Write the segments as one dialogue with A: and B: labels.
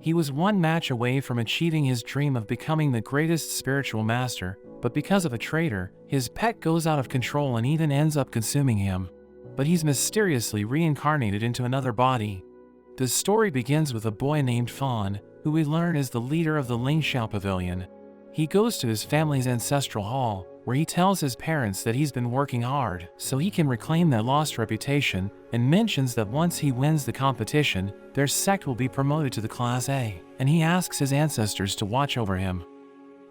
A: He was one match away from achieving his dream of becoming the greatest spiritual master, but because of a traitor, his pet goes out of control and even ends up consuming him. But he's mysteriously reincarnated into another body. The story begins with a boy named Fawn, who we learn is the leader of the Lingxiao Pavilion. He goes to his family's ancestral hall, where he tells his parents that he's been working hard so he can reclaim their lost reputation, and mentions that once he wins the competition, their sect will be promoted to the Class A, and he asks his ancestors to watch over him.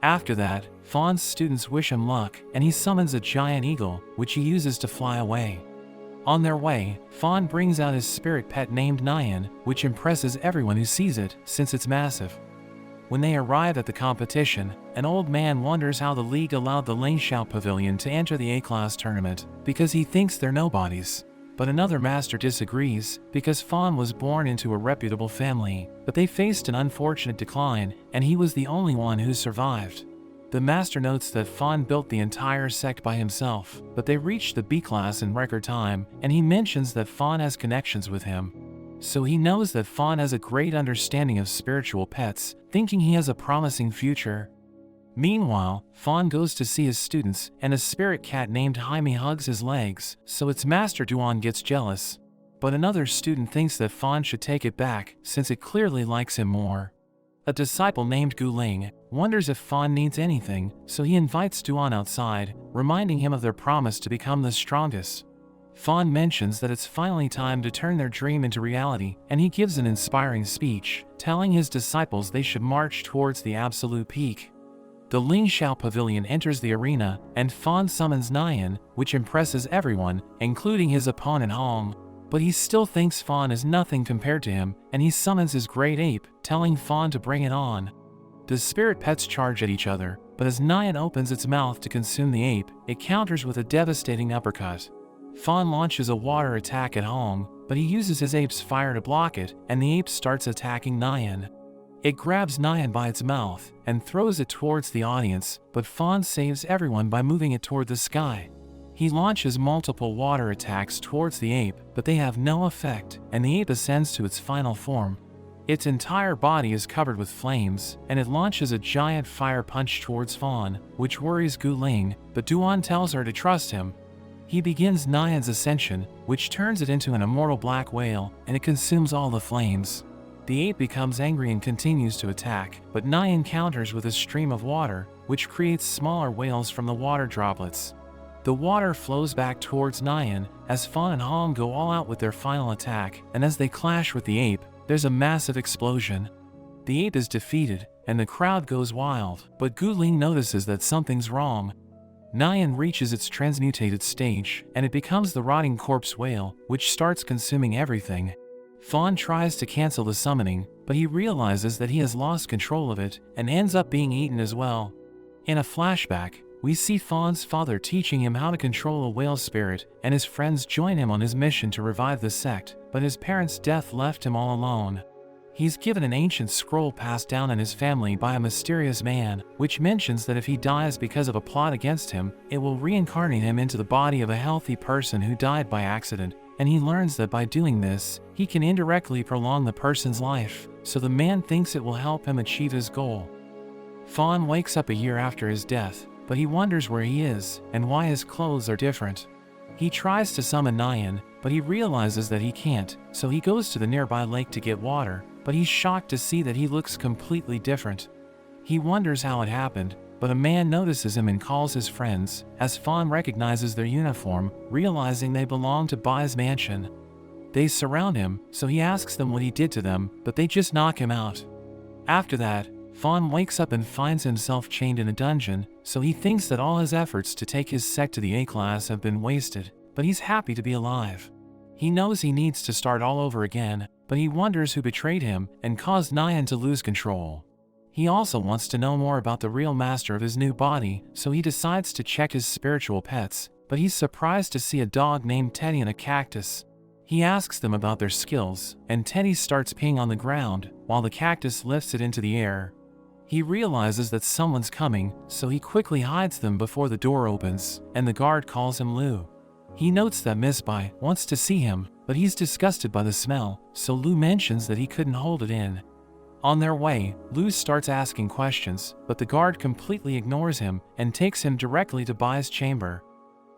A: After that, Fawn's students wish him luck, and he summons a giant eagle, which he uses to fly away. On their way, Fawn brings out his spirit pet named Nyan, which impresses everyone who sees it, since it's massive. When they arrive at the competition, an old man wonders how the league allowed the Lingxiao Pavilion to enter the A-class tournament, because he thinks they're nobodies. But another master disagrees, because Fawn was born into a reputable family, but they faced an unfortunate decline, and he was the only one who survived. The master notes that Fawn built the entire sect by himself, but they reached the B-class in record time, and he mentions that Fawn has connections with him. So he knows that Fawn has a great understanding of spiritual pets, thinking he has a promising future. Meanwhile, Fawn goes to see his students, and a spirit cat named Jaime hugs his legs, so its master Duan gets jealous. But another student thinks that Fawn should take it back, since it clearly likes him more. A disciple named Guling wonders if Fawn needs anything, so he invites Duan outside, reminding him of their promise to become the strongest. Fawn mentions that it's finally time to turn their dream into reality, and he gives an inspiring speech, telling his disciples they should march towards the absolute peak. The Lingxiao Pavilion enters the arena, and Fawn summons Nyan, which impresses everyone, including his opponent Hong. But he still thinks Fawn is nothing compared to him, and he summons his great ape, telling Fawn to bring it on. The spirit pets charge at each other, but as Nyan opens its mouth to consume the ape, it counters with a devastating uppercut. Fawn launches a water attack at Hong, but he uses his ape's fire to block it, and the ape starts attacking Nyan. It grabs Nyan by its mouth and throws it towards the audience, but Fawn saves everyone by moving it toward the sky. He launches multiple water attacks towards the ape, but they have no effect, and the ape ascends to its final form. Its entire body is covered with flames, and it launches a giant fire punch towards Fawn, which worries Guling, but Duan tells her to trust him. He begins Nyan's ascension, which turns it into an immortal black whale, and it consumes all the flames. The ape becomes angry and continues to attack, but Nyan counters with a stream of water, which creates smaller whales from the water droplets. The water flows back towards Nyan, as Fawn and Hong go all out with their final attack, and as they clash with the ape, there's a massive explosion. The ape is defeated, and the crowd goes wild, but Guling notices that something's wrong. Nyan reaches its transmutated stage, and it becomes the rotting corpse whale, which starts consuming everything. Fawn tries to cancel the summoning, but he realizes that he has lost control of it, and ends up being eaten as well. In a flashback, we see Fawn's father teaching him how to control a whale spirit, and his friends join him on his mission to revive the sect, but his parents' death left him all alone. He's given an ancient scroll passed down in his family by a mysterious man, which mentions that if he dies because of a plot against him, it will reincarnate him into the body of a healthy person who died by accident, and he learns that by doing this, he can indirectly prolong the person's life, so the man thinks it will help him achieve his goal. Fawn wakes up a year after his death, but he wonders where he is, and why his clothes are different. He tries to summon Nyan, but he realizes that he can't, so he goes to the nearby lake to get water, but he's shocked to see that he looks completely different. He wonders how it happened, but a man notices him and calls his friends, as Fawn recognizes their uniform, realizing they belong to Bai's mansion. They surround him, so he asks them what he did to them, but they just knock him out. After that, Fawn wakes up and finds himself chained in a dungeon, so he thinks that all his efforts to take his sect to the A-class have been wasted, but he's happy to be alive. He knows he needs to start all over again, but he wonders who betrayed him and caused Nyan to lose control. He also wants to know more about the real master of his new body, so he decides to check his spiritual pets, but he's surprised to see a dog named Teddy and a cactus. He asks them about their skills, and Teddy starts peeing on the ground, while the cactus lifts it into the air. He realizes that someone's coming, so he quickly hides them before the door opens, and the guard calls him Lu. He notes that Miss Bai wants to see him, but he's disgusted by the smell, so Lu mentions that he couldn't hold it in. On their way, Lou starts asking questions, but the guard completely ignores him and takes him directly to Bai's chamber.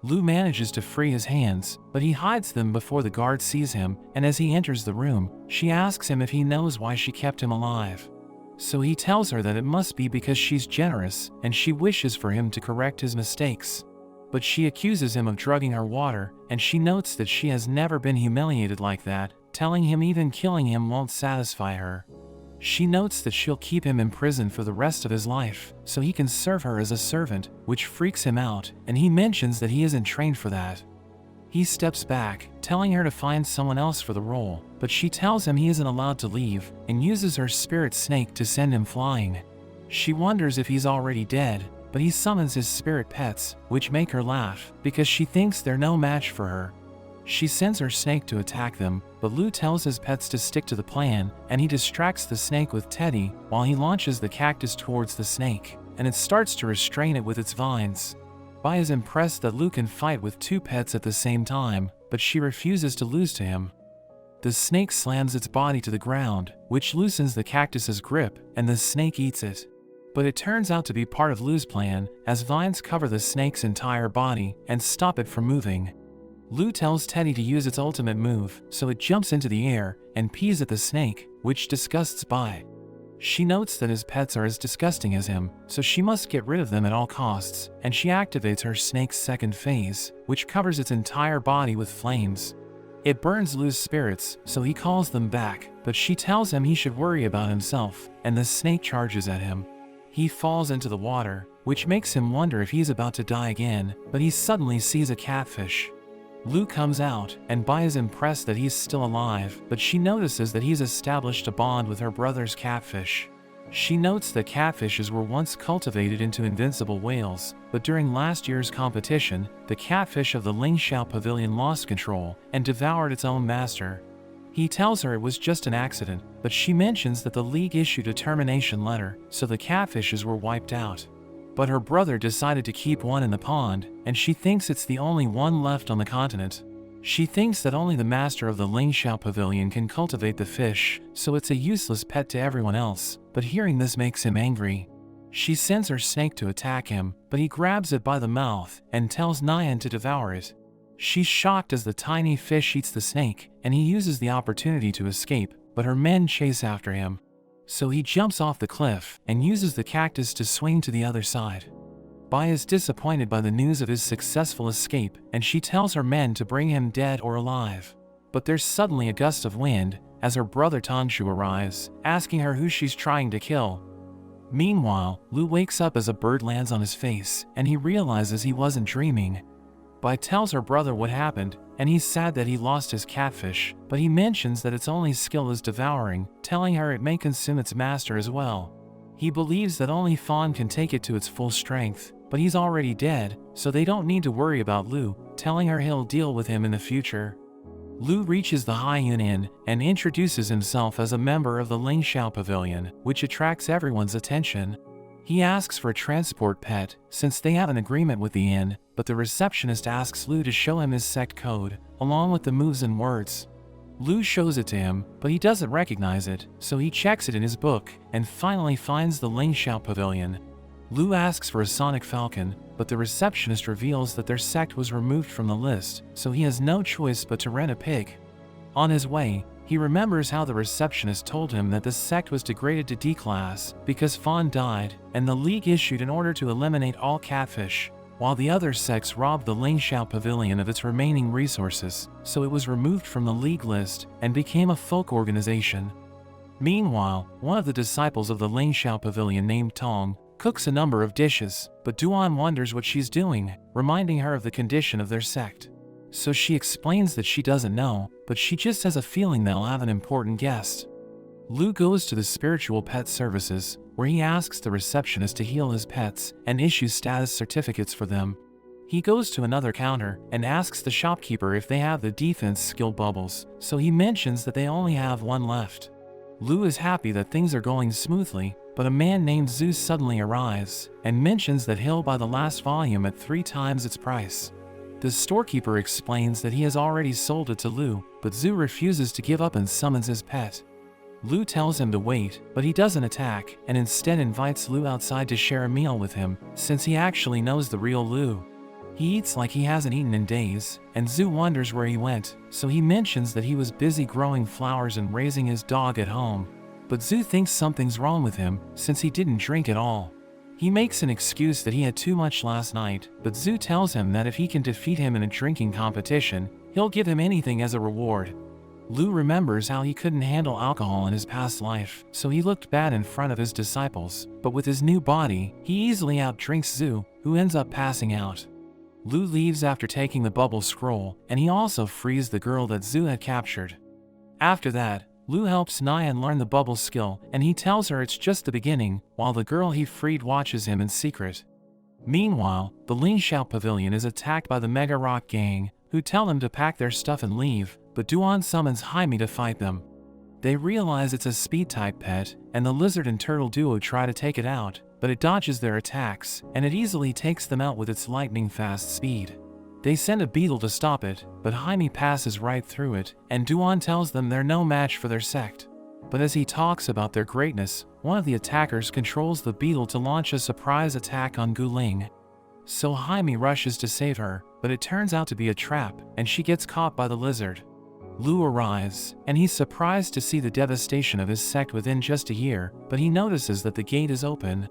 A: Lou manages to free his hands, but he hides them before the guard sees him, and as he enters the room, she asks him if he knows why she kept him alive. So he tells her that it must be because she's generous, and she wishes for him to correct his mistakes. But she accuses him of drugging her water, and she notes that she has never been humiliated like that, telling him even killing him won't satisfy her. She notes that she'll keep him in prison for the rest of his life, so he can serve her as a servant, which freaks him out, and he mentions that he isn't trained for that. He steps back, telling her to find someone else for the role, but she tells him he isn't allowed to leave, and uses her spirit snake to send him flying. She wonders if he's already dead, but he summons his spirit pets, which make her laugh, because she thinks they're no match for her. She sends her snake to attack them, but Lou tells his pets to stick to the plan, and he distracts the snake with Teddy while he launches the cactus towards the snake, and it starts to restrain it with its vines. Bai is impressed that Lou can fight with two pets at the same time, but she refuses to lose to him. The snake slams its body to the ground, which loosens the cactus's grip, and the snake eats it. But it turns out to be part of Lou's plan, as vines cover the snake's entire body and stop it from moving. Lou tells Teddy to use its ultimate move, so it jumps into the air and pees at the snake, which disgusts Bai. She notes that his pets are as disgusting as him, so she must get rid of them at all costs, and she activates her snake's second phase, which covers its entire body with flames. It burns Lou's spirits, so he calls them back, but she tells him he should worry about himself, and the snake charges at him. He falls into the water, which makes him wonder if he's about to die again, but he suddenly sees a catfish. Lou comes out, and Bai is impressed that he's still alive, but she notices that he's established a bond with her brother's catfish. She notes that catfishes were once cultivated into invincible whales, but during last year's competition, the catfish of the Lingxiao Pavilion lost control and devoured its own master. He tells her it was just an accident, but she mentions that the league issued a termination letter, so the catfishes were wiped out. But her brother decided to keep one in the pond, and she thinks it's the only one left on the continent. She thinks that only the master of the Lingxiao Pavilion can cultivate the fish, so it's a useless pet to everyone else, but hearing this makes him angry. She sends her snake to attack him, but he grabs it by the mouth and tells Nyan to devour it. She's shocked as the tiny fish eats the snake, and he uses the opportunity to escape, but her men chase after him. So he jumps off the cliff and uses the cactus to swing to the other side. Bai is disappointed by the news of his successful escape, and she tells her men to bring him dead or alive. But there's suddenly a gust of wind as her brother Tangshu arrives, asking her who she's trying to kill. Meanwhile, Lou wakes up as a bird lands on his face, and he realizes he wasn't dreaming. Bai tells her brother what happened, and he's sad that he lost his catfish, but he mentions that its only skill is devouring, telling her it may consume its master as well. He believes that only Fawn can take it to its full strength, but he's already dead, so they don't need to worry about Lou, telling her he'll deal with him in the future. Lou reaches the Haiyun Inn and introduces himself as a member of the Lingxiao Pavilion, which attracts everyone's attention. He asks for a transport pet, since they have an agreement with the inn, but the receptionist asks Lou to show him his sect code, along with the moves and words. Lou shows it to him, but he doesn't recognize it, so he checks it in his book, and finally finds the Lingxiao Pavilion. Lou asks for a sonic falcon, but the receptionist reveals that their sect was removed from the list, so he has no choice but to rent a pig. On his way, he remembers how the receptionist told him that the sect was degraded to D class because Fawn died, and the League issued an order to eliminate all catfish, while the other sects robbed the Lingxiao Pavilion of its remaining resources, so it was removed from the League list and became a folk organization. Meanwhile, one of the disciples of the Lingxiao Pavilion named Tong cooks a number of dishes, but Duan wonders what she's doing, reminding her of the condition of their sect. So she explains that she doesn't know, but she just has a feeling they'll have an important guest. Lou goes to the spiritual pet services, where he asks the receptionist to heal his pets and issue status certificates for them. He goes to another counter and asks the shopkeeper if they have the defense skill bubbles, so he mentions that they only have one left. Lou is happy that things are going smoothly, but a man named Zhu suddenly arrives and mentions that he'll buy the last volume at 3 times its price. The storekeeper explains that he has already sold it to Lou, but Zhu refuses to give up and summons his pet. Lu tells him to wait, but he doesn't attack, and instead invites Lu outside to share a meal with him, since he actually knows the real Lu. He eats like he hasn't eaten in days, and Zhu wonders where he went, so he mentions that he was busy growing flowers and raising his dog at home. But Zhu thinks something's wrong with him, since he didn't drink at all. He makes an excuse that he had too much last night, but Zhu tells him that if he can defeat him in a drinking competition, he'll give him anything as a reward. Lu remembers how he couldn't handle alcohol in his past life, so he looked bad in front of his disciples, but with his new body, he easily outdrinks Zhu, who ends up passing out. Lu leaves after taking the bubble scroll, and he also frees the girl that Zhu had captured. After that, Lu helps Nian learn the bubble skill, and he tells her it's just the beginning, while the girl he freed watches him in secret. Meanwhile, the Lingxiao Pavilion is attacked by the Mega Rock Gang, who tell them to pack their stuff and leave, but Duan summons Jaime to fight them. They realize it's a speed-type pet, and the lizard and turtle duo try to take it out, but it dodges their attacks, and it easily takes them out with its lightning-fast speed. They send a beetle to stop it, but Jaime passes right through it, and Duan tells them they're no match for their sect. But as he talks about their greatness, one of the attackers controls the beetle to launch a surprise attack on Guling. So Jaime rushes to save her, but it turns out to be a trap, and she gets caught by the lizard. Lu arrives, and he's surprised to see the devastation of his sect within just a year, but he notices that the gate is open.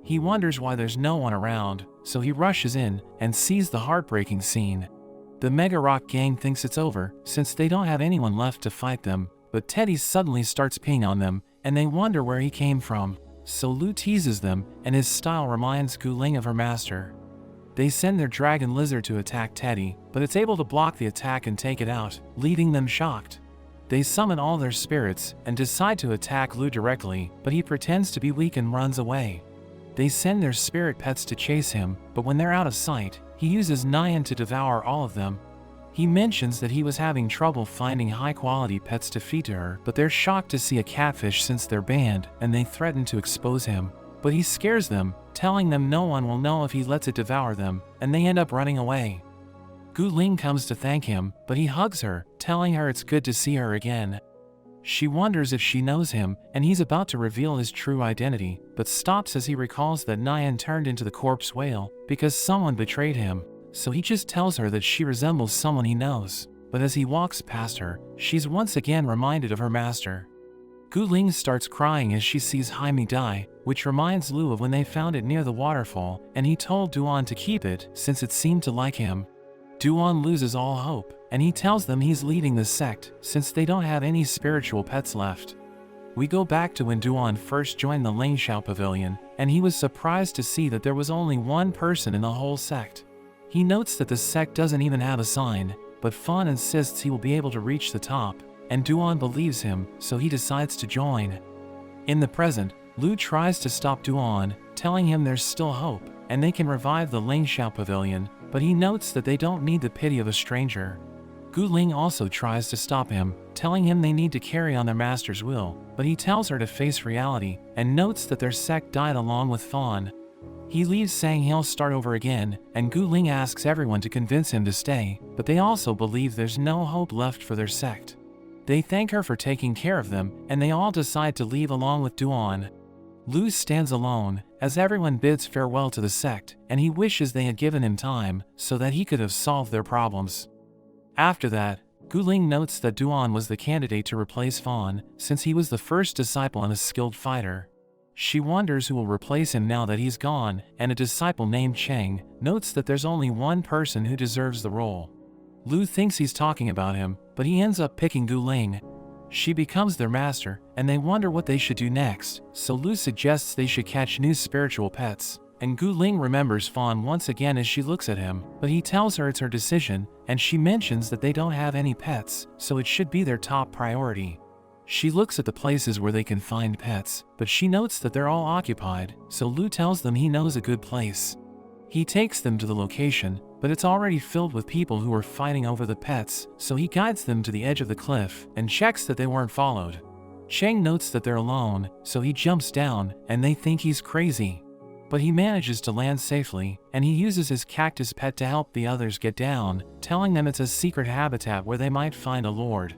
A: He wonders why there's no one around, so he rushes in and sees the heartbreaking scene. The Mega Rock Gang thinks it's over, since they don't have anyone left to fight them, but Teddy suddenly starts peeing on them, and they wonder where he came from. So Lu teases them, and his style reminds Guling of her master. They send their dragon lizard to attack Teddy, but it's able to block the attack and take it out, leaving them shocked. They summon all their spirits, and decide to attack Lu directly, but he pretends to be weak and runs away. They send their spirit pets to chase him, but when they're out of sight, he uses Nian to devour all of them. He mentions that he was having trouble finding high-quality pets to feed to her, but they're shocked to see a catfish since they're banned, and they threaten to expose him. But he scares them, telling them no one will know if he lets it devour them, and they end up running away. Guling comes to thank him, but he hugs her, telling her it's good to see her again. She wonders if she knows him, and he's about to reveal his true identity, but stops as he recalls that Nian turned into the corpse whale because someone betrayed him, so he just tells her that she resembles someone he knows. But as he walks past her, she's once again reminded of her master. Guling starts crying as she sees Jaime die, which reminds Lu of when they found it near the waterfall, and he told Duan to keep it since it seemed to like him. Duan loses all hope, and he tells them he's leading the sect since they don't have any spiritual pets left. We go back to when Duan first joined the Lingxiao Pavilion, and he was surprised to see that there was only one person in the whole sect. He notes that the sect doesn't even have a sign, but Fawn insists he will be able to reach the top, and Duan believes him, so he decides to join. In the present, Lu tries to stop Duan, telling him there's still hope, and they can revive the Lingxiao Pavilion, but he notes that they don't need the pity of a stranger. Guling also tries to stop him, telling him they need to carry on their master's will, but he tells her to face reality, and notes that their sect died along with Fawn. He leaves saying he'll start over again, and Guling asks everyone to convince him to stay, but they also believe there's no hope left for their sect. They thank her for taking care of them, and they all decide to leave along with Duan. Lu stands alone, as everyone bids farewell to the sect, and he wishes they had given him time, so that he could have solved their problems. After that, Guling notes that Duan was the candidate to replace Fawn, since he was the first disciple and a skilled fighter. She wonders who will replace him now that he's gone, and a disciple named Cheng notes that there's only one person who deserves the role. Lu thinks he's talking about him, but he ends up picking Guling. She becomes their master, and they wonder what they should do next, so Lu suggests they should catch new spiritual pets, and Guling remembers Fawn once again as she looks at him, but he tells her it's her decision, and she mentions that they don't have any pets, so it should be their top priority. She looks at the places where they can find pets, but she notes that they're all occupied, so Lu tells them he knows a good place. He takes them to the location, but it's already filled with people who are fighting over the pets, so he guides them to the edge of the cliff and checks that they weren't followed. Cheng notes that they're alone, so he jumps down, and they think he's crazy. But he manages to land safely, and he uses his cactus pet to help the others get down, telling them it's a secret habitat where they might find a lord.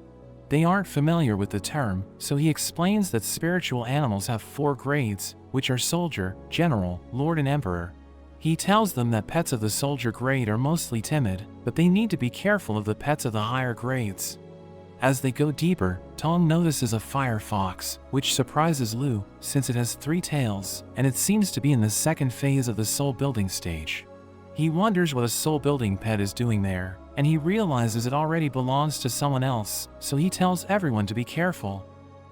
A: They aren't familiar with the term, so he explains that spiritual animals have 4 grades, which are soldier, general, lord and emperor. He tells them that pets of the soldier grade are mostly timid, but they need to be careful of the pets of the higher grades. As they go deeper, Tong notices a fire fox, which surprises Lu, since it has 3 tails, and it seems to be in the second phase of the soul building stage. He wonders what a soul building pet is doing there, and he realizes it already belongs to someone else, so he tells everyone to be careful.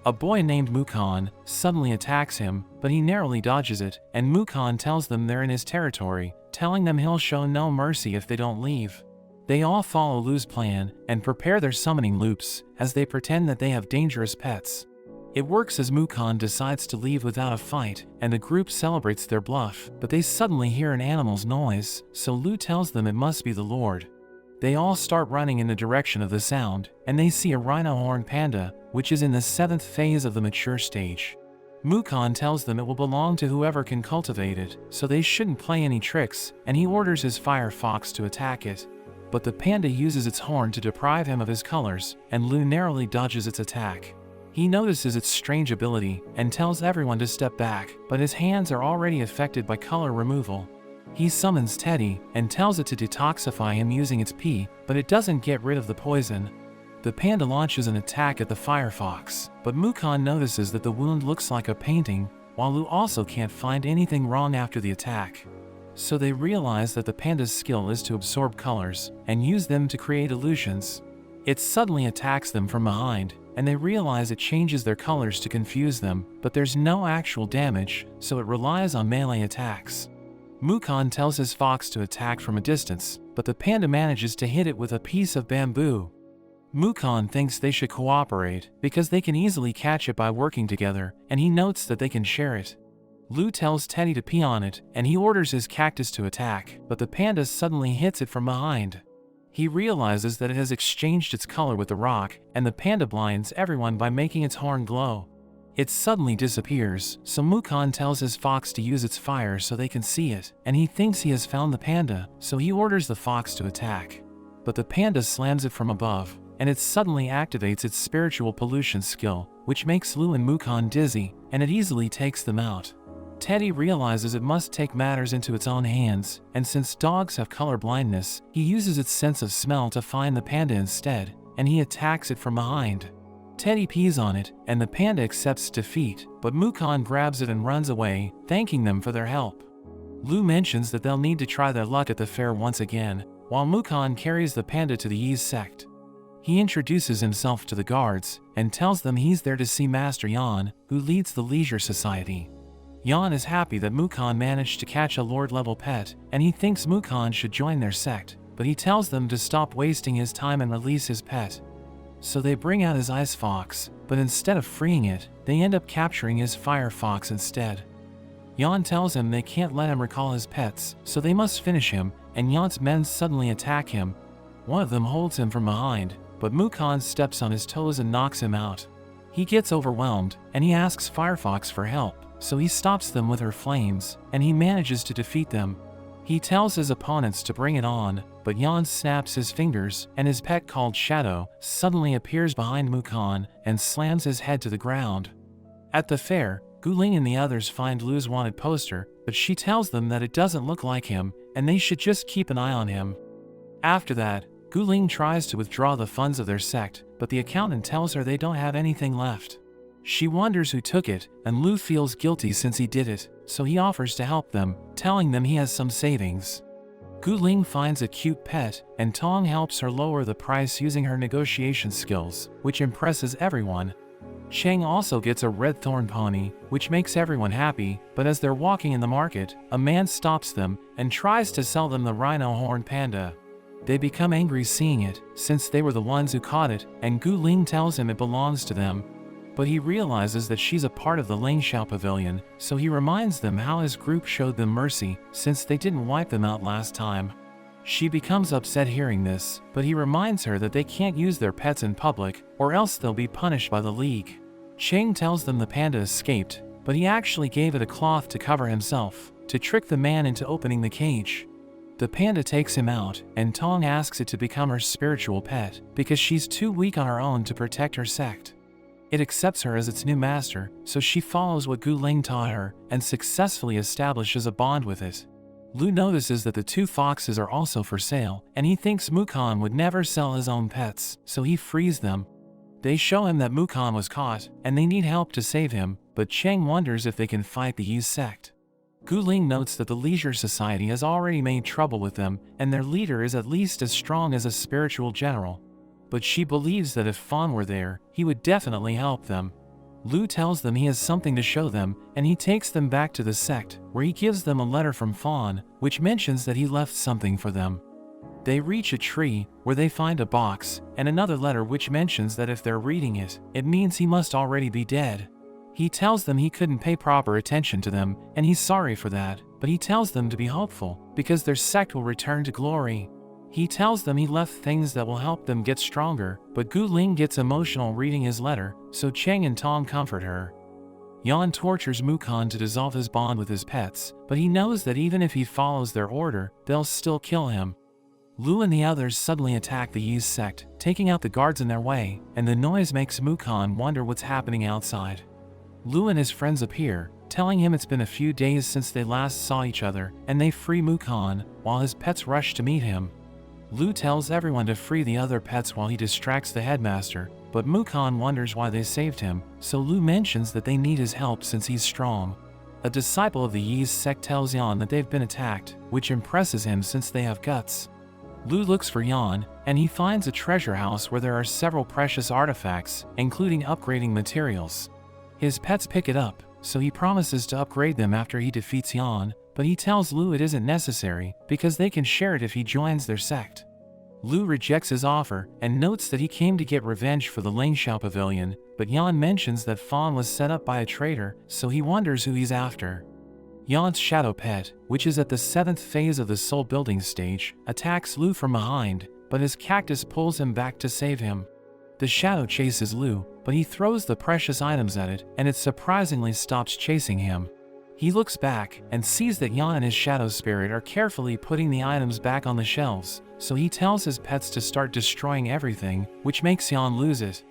A: A boy named Mukon suddenly attacks him, but he narrowly dodges it, and Mukon tells them they're in his territory, telling them he'll show no mercy if they don't leave. They all follow Lu's plan and prepare their summoning loops as they pretend that they have dangerous pets. It works as Mukon decides to leave without a fight, and the group celebrates their bluff, but they suddenly hear an animal's noise, so Lu tells them it must be the Lord. They all start running in the direction of the sound, and they see a rhino horn panda, which is in the 7th phase of the mature stage. Mukon tells them it will belong to whoever can cultivate it, so they shouldn't play any tricks, and he orders his fire fox to attack it. But the panda uses its horn to deprive him of his colors, and Lu narrowly dodges its attack. He notices its strange ability and tells everyone to step back, but his hands are already affected by color removal. He summons Teddy and tells it to detoxify him using its pee, but it doesn't get rid of the poison. The panda launches an attack at the firefox, but Mukon notices that the wound looks like a painting, while Lu also can't find anything wrong after the attack. So they realize that the panda's skill is to absorb colors and use them to create illusions. It suddenly attacks them from behind, and they realize it changes their colors to confuse them, but there's no actual damage, so it relies on melee attacks. Mukon tells his fox to attack from a distance, but the panda manages to hit it with a piece of bamboo. Mukon thinks they should cooperate because they can easily catch it by working together, and he notes that they can share it. Lu tells Teddy to pee on it, and he orders his cactus to attack, but the panda suddenly hits it from behind. He realizes that it has exchanged its color with the rock, and the panda blinds everyone by making its horn glow. It suddenly disappears, so Mukon tells his fox to use its fire so they can see it, and he thinks he has found the panda, so he orders the fox to attack. But the panda slams it from above, and it suddenly activates its spiritual pollution skill, which makes Lu and Mukon dizzy, and it easily takes them out. Teddy realizes it must take matters into its own hands, and since dogs have color blindness, he uses its sense of smell to find the panda instead, and he attacks it from behind. Teddy pees on it, and the panda accepts defeat, but Mukon grabs it and runs away, thanking them for their help. Lu mentions that they'll need to try their luck at the fair once again, while Mukon carries the panda to the Yi's sect. He introduces himself to the guards, and tells them he's there to see Master Yan, who leads the Leisure Society. Yan is happy that Mukon managed to catch a Lord-level pet, and he thinks Mukon should join their sect, but he tells them to stop wasting his time and release his pet. So they bring out his ice fox, but instead of freeing it, they end up capturing his fire fox instead. Yan tells him they can't let him recall his pets, so they must finish him, and Yan's men suddenly attack him. One of them holds him from behind, but Mukon steps on his toes and knocks him out. He gets overwhelmed, and he asks Firefox for help, so he stops them with her flames, and he manages to defeat them. He tells his opponents to bring it on, but Yan snaps his fingers, and his pet called Shadow suddenly appears behind Mukon and slams his head to the ground. At the fair, Guling and the others find Lu's wanted poster, but she tells them that it doesn't look like him, and they should just keep an eye on him. After that, Guling tries to withdraw the funds of their sect, but the accountant tells her they don't have anything left. She wonders who took it, and Lu feels guilty since he did it, so he offers to help them, telling them he has some savings. Guling finds a cute pet, and Tong helps her lower the price using her negotiation skills, which impresses everyone. Cheng also gets a red thorn pony, which makes everyone happy, but as they're walking in the market, a man stops them and tries to sell them the rhino horn panda. They become angry seeing it, since they were the ones who caught it, and Guling tells him it belongs to them. But he realizes that she's a part of the Langshao Pavilion, so he reminds them how his group showed them mercy, since they didn't wipe them out last time. She becomes upset hearing this, but he reminds her that they can't use their pets in public, or else they'll be punished by the League. Cheng tells them the panda escaped, but he actually gave it a cloth to cover himself, to trick the man into opening the cage. The panda takes him out, and Tong asks it to become her spiritual pet, because she's too weak on her own to protect her sect. It accepts her as its new master, so she follows what Gu Ling taught her, and successfully establishes a bond with it. Lu notices that the two foxes are also for sale, and he thinks Mukon would never sell his own pets, so he frees them. They show him that Mukon was caught, and they need help to save him, but Cheng wonders if they can fight the Yi sect. Gu Ling notes that the Leisure Society has already made trouble with them, and their leader is at least as strong as a spiritual general. But she believes that if Fawn were there, he would definitely help them. Lu tells them he has something to show them, and he takes them back to the sect, where he gives them a letter from Fawn, which mentions that he left something for them. They reach a tree, where they find a box, and another letter which mentions that if they're reading it, it means he must already be dead. He tells them he couldn't pay proper attention to them, and he's sorry for that, but he tells them to be hopeful, because their sect will return to glory. He tells them he left things that will help them get stronger, but Gu Ling gets emotional reading his letter, so Cheng and Tong comfort her. Yan tortures Mukon to dissolve his bond with his pets, but he knows that even if he follows their order, they'll still kill him. Lu and the others suddenly attack the Yi sect, taking out the guards in their way, and the noise makes Mukon wonder what's happening outside. Lu and his friends appear, telling him it's been a few days since they last saw each other, and they free Mukon, while his pets rush to meet him. Lu tells everyone to free the other pets while he distracts the headmaster, but Mukon wonders why they saved him, so Lu mentions that they need his help since he's strong. A disciple of the Yi's sect tells Yan that they've been attacked, which impresses him since they have guts. Lu looks for Yan, and he finds a treasure house where there are several precious artifacts, including upgrading materials. His pets pick it up, so he promises to upgrade them after he defeats Yan, but he tells Lu it isn't necessary, because they can share it if he joins their sect. Lu rejects his offer, and notes that he came to get revenge for the Lingxiao Pavilion, but Yan mentions that Fawn was set up by a traitor, so he wonders who he's after. Yan's shadow pet, which is at the 7th phase of the soul building stage, attacks Lu from behind, but his cactus pulls him back to save him. The shadow chases Lu, but he throws the precious items at it, and it surprisingly stops chasing him. He looks back, and sees that Yan and his shadow spirit are carefully putting the items back on the shelves, so he tells his pets to start destroying everything, which makes Yan lose it.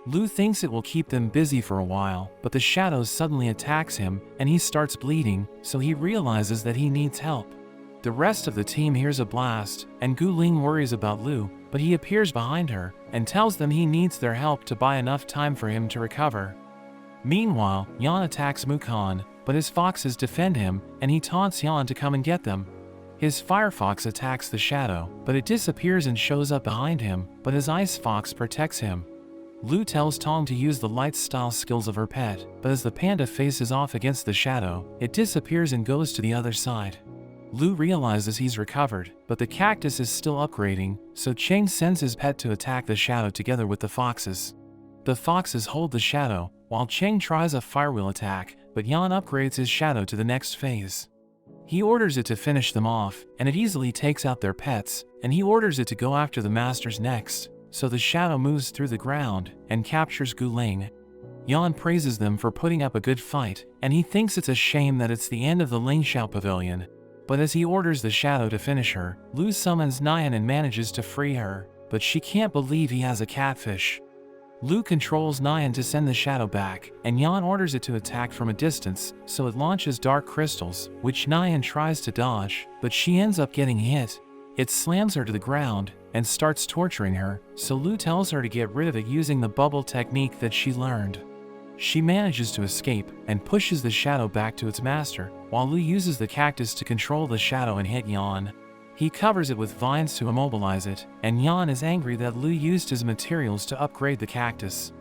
A: Lu thinks it will keep them busy for a while, but the shadow suddenly attacks him, and he starts bleeding, so he realizes that he needs help. The rest of the team hears a blast, and Gu Ling worries about Lu, but he appears behind her, and tells them he needs their help to buy enough time for him to recover. Meanwhile, Yan attacks Mukon, but his foxes defend him, and he taunts Yan to come and get them. His firefox attacks the shadow, but it disappears and shows up behind him, but his ice fox protects him. Lu tells Tong to use the light style skills of her pet, but as the panda faces off against the shadow, it disappears and goes to the other side. Lu realizes he's recovered, but the cactus is still upgrading, so Cheng sends his pet to attack the shadow together with the foxes. The foxes hold the shadow, while Cheng tries a firewheel attack, but Yan upgrades his shadow to the next phase. He orders it to finish them off, and it easily takes out their pets, and he orders it to go after the masters next, so the shadow moves through the ground, and captures Gu Ling. Yan praises them for putting up a good fight, and he thinks it's a shame that it's the end of the Lingxiao Pavilion. But as he orders the shadow to finish her, Lu summons Nian and manages to free her, but she can't believe he has a catfish. Lu controls Nian to send the shadow back, and Yan orders it to attack from a distance, so it launches dark crystals, which Nian tries to dodge, but she ends up getting hit. It slams her to the ground, and starts torturing her, so Lu tells her to get rid of it using the bubble technique that she learned. She manages to escape, and pushes the shadow back to its master, while Lu uses the cactus to control the shadow and hit Yan. He covers it with vines to immobilize it, and Yan is angry that Lu used his materials to upgrade the cactus.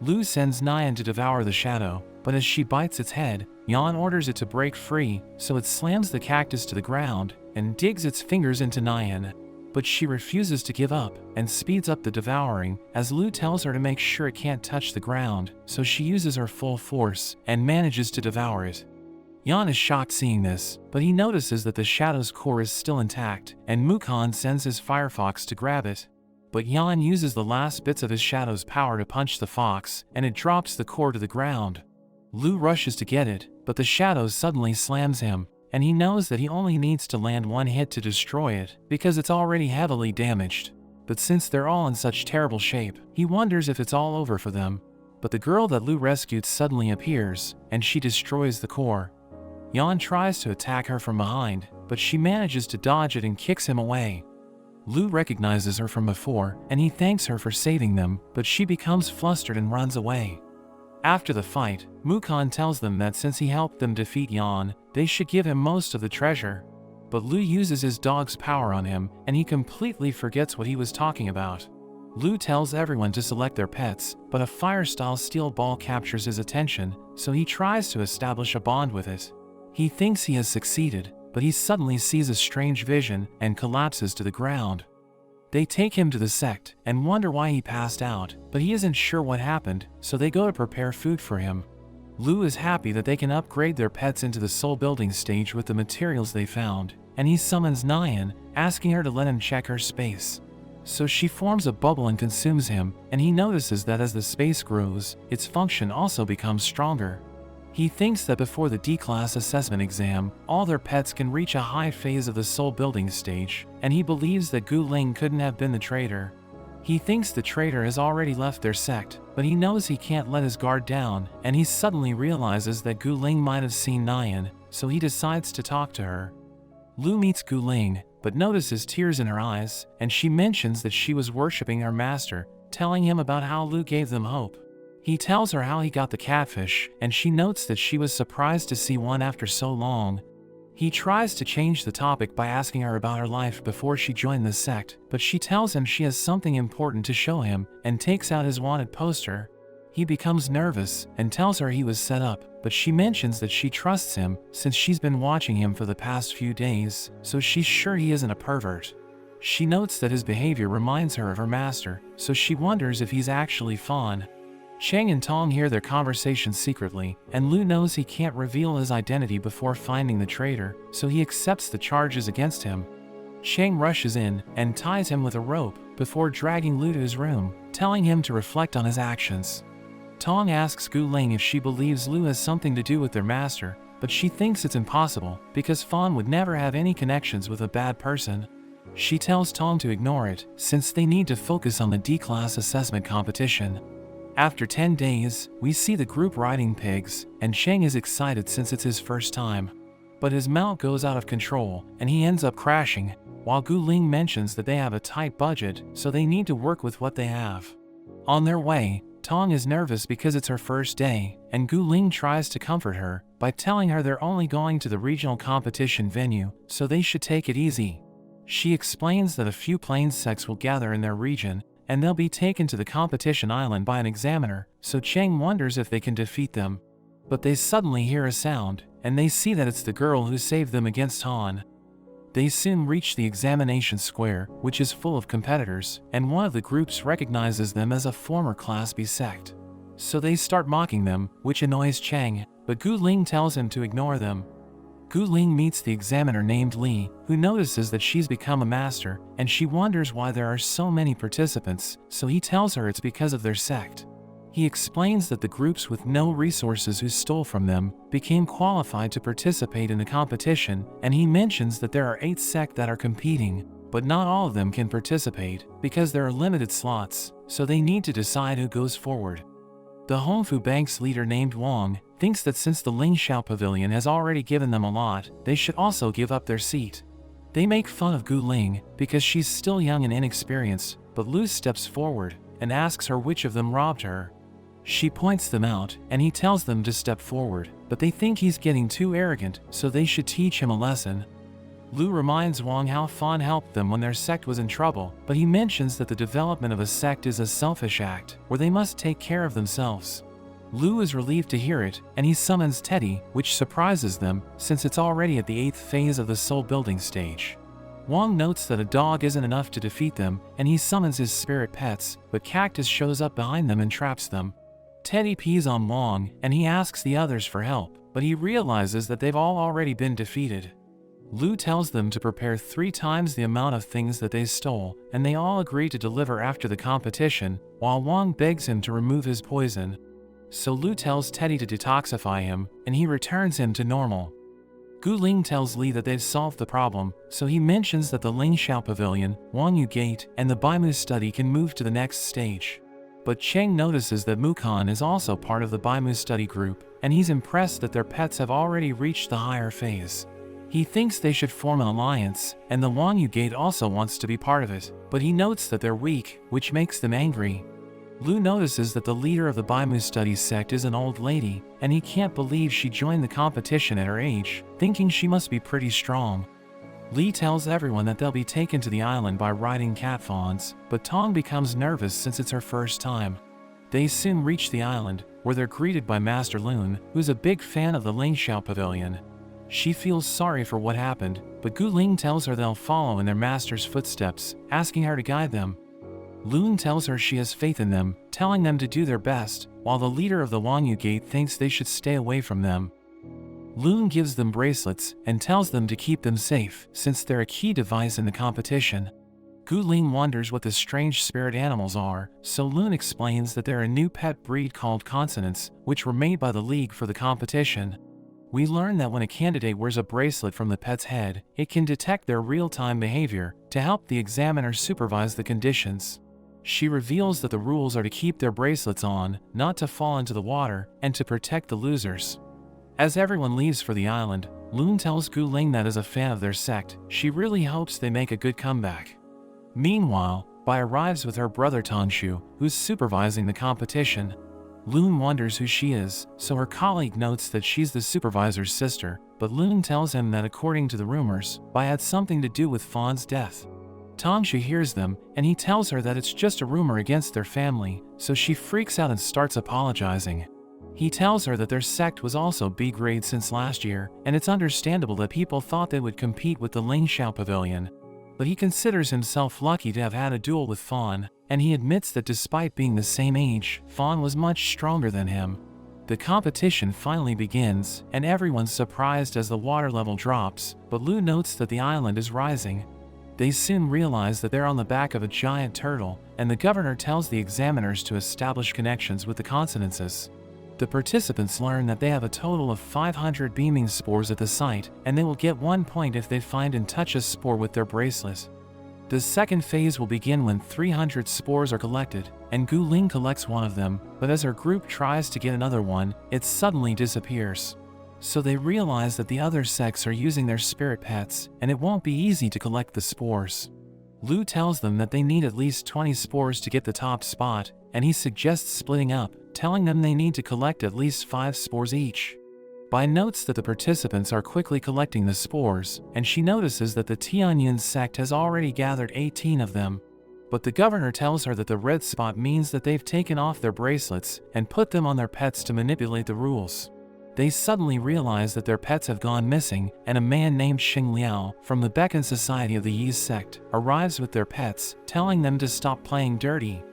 A: Lu sends Nian to devour the shadow, but as she bites its head, Yan orders it to break free, so it slams the cactus to the ground, and digs its fingers into Nian. But she refuses to give up, and speeds up the devouring, as Lu tells her to make sure it can't touch the ground, so she uses her full force, and manages to devour it. Yan is shocked seeing this, but he notices that the shadow's core is still intact, and Mukon sends his firefox to grab it. But Yan uses the last bits of his shadow's power to punch the fox, and it drops the core to the ground. Lu rushes to get it, but the shadow suddenly slams him, and he knows that he only needs to land one hit to destroy it, because it's already heavily damaged. But since they're all in such terrible shape, he wonders if it's all over for them. But the girl that Lu rescued suddenly appears, and she destroys the core. Yan tries to attack her from behind, but she manages to dodge it and kicks him away. Lu recognizes her from before, and he thanks her for saving them, but she becomes flustered and runs away. After the fight, Mukon tells them that since he helped them defeat Yan, they should give him most of the treasure. But Lu uses his dog's power on him, and he completely forgets what he was talking about. Lu tells everyone to select their pets, but a fire-style steel ball captures his attention, so he tries to establish a bond with it. He thinks he has succeeded, but he suddenly sees a strange vision and collapses to the ground. They take him to the sect and wonder why he passed out, but he isn't sure what happened, so they go to prepare food for him. Lu is happy that they can upgrade their pets into the soul building stage with the materials they found, and he summons Nyan, asking her to let him check her space. So she forms a bubble and consumes him, and he notices that as the space grows, its function also becomes stronger. He thinks that before the D-class assessment exam, all their pets can reach a high phase of the soul building stage, and he believes that Gu Ling couldn't have been the traitor. He thinks the traitor has already left their sect, but he knows he can't let his guard down, and he suddenly realizes that Gu Ling might have seen Nyan, so he decides to talk to her. Lu meets Gu Ling, but notices tears in her eyes, and she mentions that she was worshipping her master, telling him about how Lu gave them hope. He tells her how he got the catfish, and she notes that she was surprised to see one after so long. He tries to change the topic by asking her about her life before she joined the sect, but she tells him she has something important to show him and takes out his wanted poster. He becomes nervous and tells her he was set up, but she mentions that she trusts him since she's been watching him for the past few days, so she's sure he isn't a pervert. She notes that his behavior reminds her of her master, so she wonders if he's actually Fawn. Cheng and Tong hear their conversation secretly, and Lu knows he can't reveal his identity before finding the traitor, so he accepts the charges against him. Cheng rushes in and ties him with a rope before dragging Lu to his room, telling him to reflect on his actions. Tong asks Gu Ling if she believes Lu has something to do with their master, but she thinks it's impossible because Fawn would never have any connections with a bad person. She tells Tong to ignore it since they need to focus on the D-class assessment competition. After 10 days, we see the group riding pigs, and Cheng is excited since it's his first time. But his mount goes out of control, and he ends up crashing, while Gu Ling mentions that they have a tight budget, so they need to work with what they have. On their way, Tong is nervous because it's her first day, and Gu Ling tries to comfort her by telling her they're only going to the regional competition venue, so they should take it easy. She explains that a few plains sects will gather in their region, and they'll be taken to the competition island by an examiner, so Cheng wonders if they can defeat them. But they suddenly hear a sound, and they see that it's the girl who saved them against Han. They soon reach the examination square, which is full of competitors, and one of the groups recognizes them as a former Class B sect. So they start mocking them, which annoys Cheng, but Gu Ling tells him to ignore them. Gu Ling meets the examiner named Li, who notices that she's become a master, and she wonders why there are so many participants, so he tells her it's because of their sect. He explains that the groups with no resources who stole from them became qualified to participate in the competition, and he mentions that there are 8 sects that are competing, but not all of them can participate because there are limited slots, so they need to decide who goes forward. The Hongfu Bank's leader named Wang thinks that since the Lingxiao Pavilion has already given them a lot, they should also give up their seat. They make fun of Gu Ling because she's still young and inexperienced, but Lu steps forward and asks her which of them robbed her. She points them out, and he tells them to step forward, but they think he's getting too arrogant, so they should teach him a lesson. Lu reminds Wang how Fawn helped them when their sect was in trouble, but he mentions that the development of a sect is a selfish act, where they must take care of themselves. Lu is relieved to hear it, and he summons Teddy, which surprises them, since it's already at the 8th phase of the soul building stage. Wang notes that a dog isn't enough to defeat them, and he summons his spirit pets, but Cactus shows up behind them and traps them. Teddy pees on Wang, and he asks the others for help, but he realizes that they've all already been defeated. Lu tells them to prepare 3 times the amount of things that they stole, and they all agree to deliver after the competition, while Wang begs him to remove his poison. So Lu tells Teddy to detoxify him, and he returns him to normal. Gu Ling tells Li that they've solved the problem, so he mentions that the Lingxiao Pavilion, Wangyu Gate, and the Baimu study can move to the next stage. But Cheng notices that Mukon is also part of the Baimu study group, and he's impressed that their pets have already reached the higher phase. He thinks they should form an alliance, and the Wangyu Gate also wants to be part of it, but he notes that they're weak, which makes them angry. Lu notices that the leader of the Baimu Studies sect is an old lady, and he can't believe she joined the competition at her age, thinking she must be pretty strong. Li tells everyone that they'll be taken to the island by riding cat fawns, but Tong becomes nervous since it's her first time. They soon reach the island, where they're greeted by Master Lun, who's a big fan of the Lingxiao Pavilion. She feels sorry for what happened, but Gu Ling tells her they'll follow in their master's footsteps, asking her to guide them. Lun tells her she has faith in them, telling them to do their best, while the leader of the Wangyu Gate thinks they should stay away from them. Lun gives them bracelets and tells them to keep them safe, since they're a key device in the competition. Gu Ling wonders what the strange spirit animals are, so Lun explains that they're a new pet breed called consonants, which were made by the League for the competition. We learn that when a candidate wears a bracelet from the pet's head, it can detect their real-time behavior to help the examiner supervise the conditions. She reveals that the rules are to keep their bracelets on, not to fall into the water, and to protect the losers. As everyone leaves for the island, Lun tells Gu Ling that as a fan of their sect, she really hopes they make a good comeback. Meanwhile, Bai arrives with her brother Tangshu, who's supervising the competition. Lun wonders who she is, so her colleague notes that she's the supervisor's sister, but Lun tells him that according to the rumors, Bai had something to do with Fawn's death. Tangshu hears them, and he tells her that it's just a rumor against their family, so she freaks out and starts apologizing. He tells her that their sect was also B-grade since last year, and it's understandable that people thought they would compete with the Lingxiao Pavilion. But he considers himself lucky to have had a duel with Fawn, and he admits that despite being the same age, Fawn was much stronger than him. The competition finally begins, and everyone's surprised as the water level drops, but Lu notes that the island is rising. They soon realize that they're on the back of a giant turtle, and the governor tells the examiners to establish connections with the consonances. The participants learn that they have a total of 500 beaming spores at the site, and they will get 1 point if they find and touch a spore with their bracelet. The second phase will begin when 300 spores are collected, and Gu Ling collects one of them, but as her group tries to get another one, it suddenly disappears. So they realize that the other sects are using their spirit pets, and it won't be easy to collect the spores. Lu tells them that they need at least 20 spores to get the top spot, and he suggests splitting up, telling them they need to collect at least 5 spores each. Bai notes that the participants are quickly collecting the spores, and she notices that the Tianyun sect has already gathered 18 of them. But the governor tells her that the red spot means that they've taken off their bracelets and put them on their pets to manipulate the rules. They suddenly realize that their pets have gone missing, and a man named Xing Liao from the Beacon Society of the Yi sect arrives with their pets, telling them to stop playing dirty.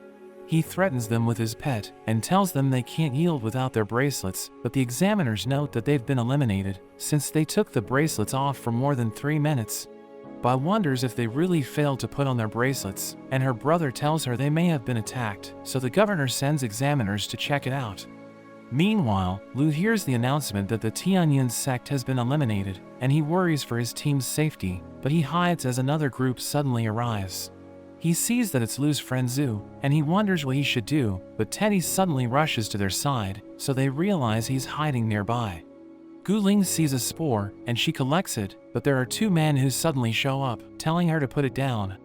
A: He threatens them with his pet and tells them they can't yield without their bracelets, but the examiners note that they've been eliminated since they took the bracelets off for more than 3 minutes. Bai wonders if they really failed to put on their bracelets, and her brother tells her they may have been attacked, so the governor sends examiners to check it out. Meanwhile, Lu hears the announcement that the Tianyun sect has been eliminated, and he worries for his team's safety, but he hides as another group suddenly arrives. He sees that it's Lu's friend Zhu, and he wonders what he should do, but Teddy suddenly rushes to their side, so they realize he's hiding nearby. Gu Ling sees a spore, and she collects it, but there are 2 men who suddenly show up, telling her to put it down.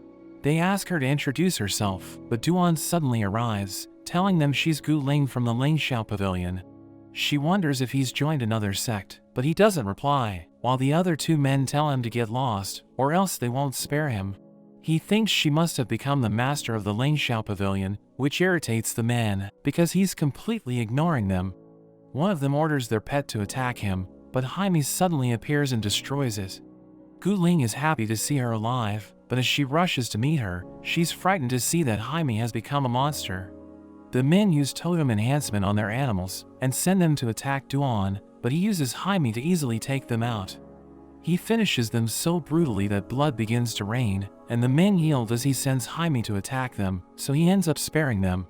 A: They ask her to introduce herself, but Duan suddenly arrives, telling them she's Gu Ling from the Lingxiao Pavilion. She wonders if he's joined another sect, but he doesn't reply, while the other 2 men tell him to get lost, or else they won't spare him. He thinks she must have become the master of the Lingxiao Pavilion, which irritates the man, because he's completely ignoring them. One of them orders their pet to attack him, but Jaime suddenly appears and destroys it. Gu Ling is happy to see her alive, but as she rushes to meet her, she's frightened to see that Jaime has become a monster. The men use totem enhancement on their animals and send them to attack Duan, but he uses Jaime to easily take them out. He finishes them so brutally that blood begins to rain, and the men yield as he sends Jaime to attack them, so he ends up sparing them.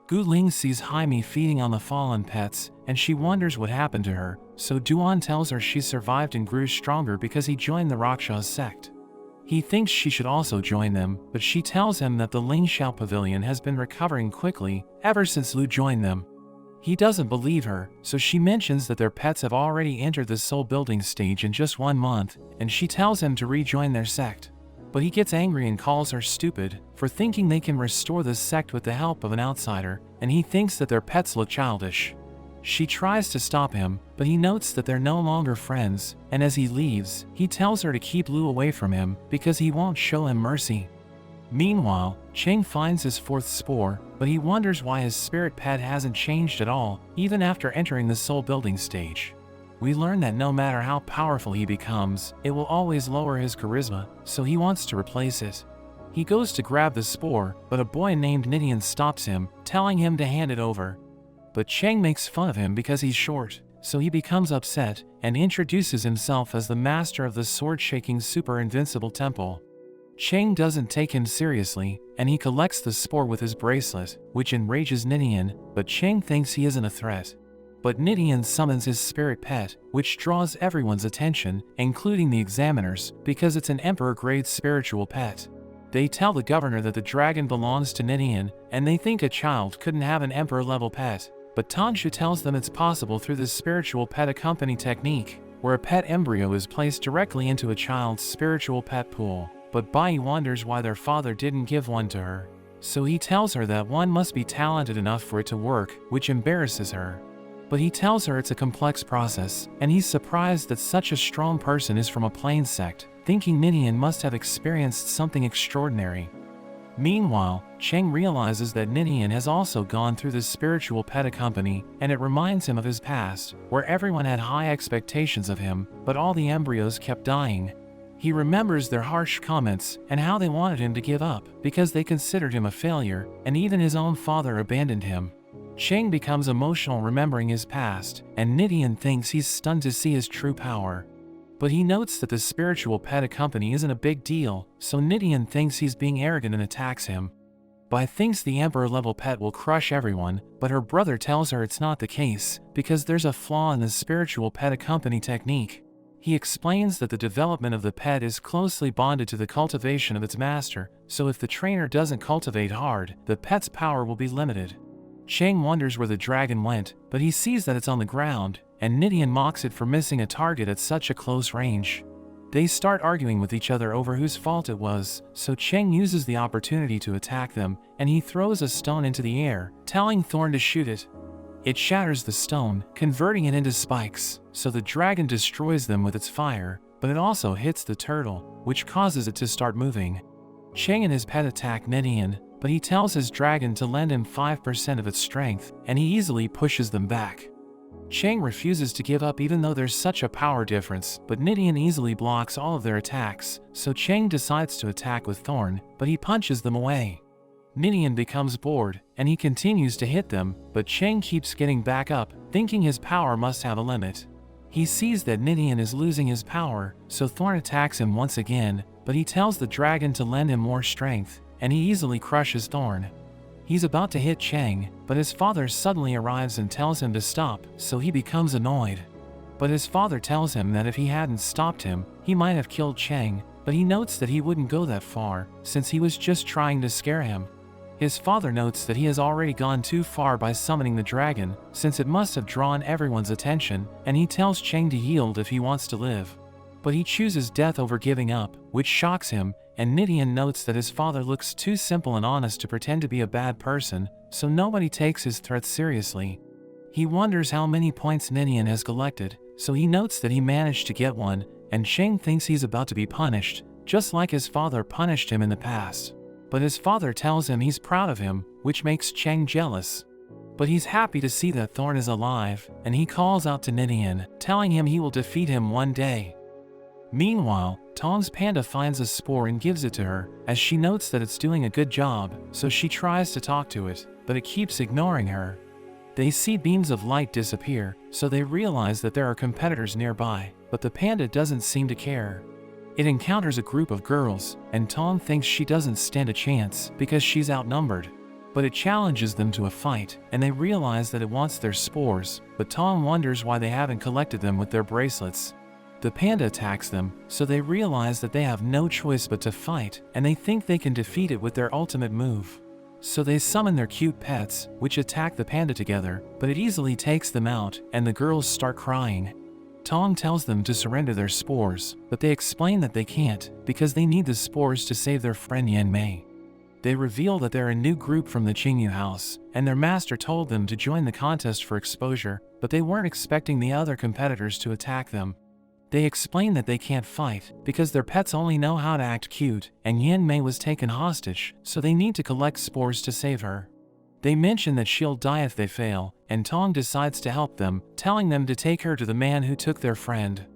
A: Gu Ling sees Jaime feeding on the fallen pets, and she wonders what happened to her, so Duan tells her she survived and grew stronger because he joined the Rakshas sect. He thinks she should also join them, but she tells him that the Lingxiao Pavilion has been recovering quickly ever since Lu joined them. He doesn't believe her, so she mentions that their pets have already entered the soul building stage in just 1 month, and she tells him to rejoin their sect. But he gets angry and calls her stupid for thinking they can restore the sect with the help of an outsider, and he thinks that their pets look childish. She tries to stop him, but he notes that they're no longer friends, and as he leaves, he tells her to keep Lu away from him because he won't show him mercy. Meanwhile, Cheng finds his 4th spore, but he wonders why his spirit pet hasn't changed at all, even after entering the soul building stage. We learn that no matter how powerful he becomes, it will always lower his charisma, so he wants to replace it. He goes to grab the spore, but a boy named Nidian stops him, telling him to hand it over. But Cheng makes fun of him because he's short, so he becomes upset and introduces himself as the master of the sword-shaking super invincible temple. Cheng doesn't take him seriously, and he collects the spore with his bracelet, which enrages Nidian, but Cheng thinks he isn't a threat. But Nidian summons his spirit pet, which draws everyone's attention, including the examiners, because it's an emperor-grade spiritual pet. They tell the governor that the dragon belongs to Nidian, and they think a child couldn't have an emperor-level pet. But Tanshu tells them it's possible through the spiritual pet accompany technique, where a pet embryo is placed directly into a child's spiritual pet pool. But Bai wonders why their father didn't give one to her. So he tells her that one must be talented enough for it to work, which embarrasses her. But he tells her it's a complex process, and he's surprised that such a strong person is from a plain sect, thinking Nidian must have experienced something extraordinary. Meanwhile, Cheng realizes that Nidian has also gone through the spiritual pet accompany, and it reminds him of his past, where everyone had high expectations of him, but all the embryos kept dying. He remembers their harsh comments and how they wanted him to give up because they considered him a failure, and even his own father abandoned him. Cheng becomes emotional remembering his past, and Nidian thinks he's stunned to see his true power. But he notes that the spiritual pet accompany isn't a big deal, so Nidian thinks he's being arrogant and attacks him. Bai thinks the emperor-level pet will crush everyone, but her brother tells her it's not the case, because there's a flaw in the spiritual pet accompany technique. He explains that the development of the pet is closely bonded to the cultivation of its master, so if the trainer doesn't cultivate hard, the pet's power will be limited. Cheng wonders where the dragon went, but he sees that it's on the ground, and Nidian mocks it for missing a target at such a close range. They start arguing with each other over whose fault it was, so Cheng uses the opportunity to attack them, and he throws a stone into the air, telling Thorn to shoot it. It shatters the stone, converting it into spikes, so the dragon destroys them with its fire, but it also hits the turtle, which causes it to start moving. Cheng and his pet attack Nidian, but he tells his dragon to lend him 5% of its strength, and he easily pushes them back. Cheng refuses to give up even though there's such a power difference, but Nidian easily blocks all of their attacks, so Cheng decides to attack with Thorn, but he punches them away. Nidian becomes bored, and he continues to hit them, but Cheng keeps getting back up, thinking his power must have a limit. He sees that Nidian is losing his power, so Thorn attacks him once again, but he tells the dragon to lend him more strength, and he easily crushes Thorn. He's about to hit Cheng, but his father suddenly arrives and tells him to stop, so he becomes annoyed. But his father tells him that if he hadn't stopped him, he might have killed Cheng, but he notes that he wouldn't go that far, since he was just trying to scare him. His father notes that he has already gone too far by summoning the dragon, since it must have drawn everyone's attention, and he tells Cheng to yield if he wants to live. But he chooses death over giving up, which shocks him, and Nidian notes that his father looks too simple and honest to pretend to be a bad person, so nobody takes his threats seriously. He wonders how many points Nidian has collected, so he notes that he managed to get one, and Cheng thinks he's about to be punished, just like his father punished him in the past. But his father tells him he's proud of him, which makes Cheng jealous. But he's happy to see that Thorn is alive, and he calls out to Nidian, telling him he will defeat him one day. Meanwhile, Tong's panda finds a spore and gives it to her, as she notes that it's doing a good job, so she tries to talk to it, but it keeps ignoring her. They see beams of light disappear, so they realize that there are competitors nearby, but the panda doesn't seem to care. It encounters a group of girls, and Tong thinks she doesn't stand a chance because she's outnumbered. but it challenges them to a fight, and they realize that it wants their spores, but Tong wonders why they haven't collected them with their bracelets. The panda attacks them, so they realize that they have no choice but to fight, and they think they can defeat it with their ultimate move. So they summon their cute pets, which attack the panda together, but it easily takes them out, and the girls start crying. Tong tells them to surrender their spores, but they explain that they can't, because they need the spores to save their friend Yan Mei. They reveal that they're a new group from the Qingyu house, and their master told them to join the contest for exposure, but they weren't expecting the other competitors to attack them. They explain that they can't fight, because their pets only know how to act cute, and Yan Mei was taken hostage, so they need to collect spores to save her. They mention that she'll die if they fail, and Tong decides to help them, telling them to take her to the man who took their friend.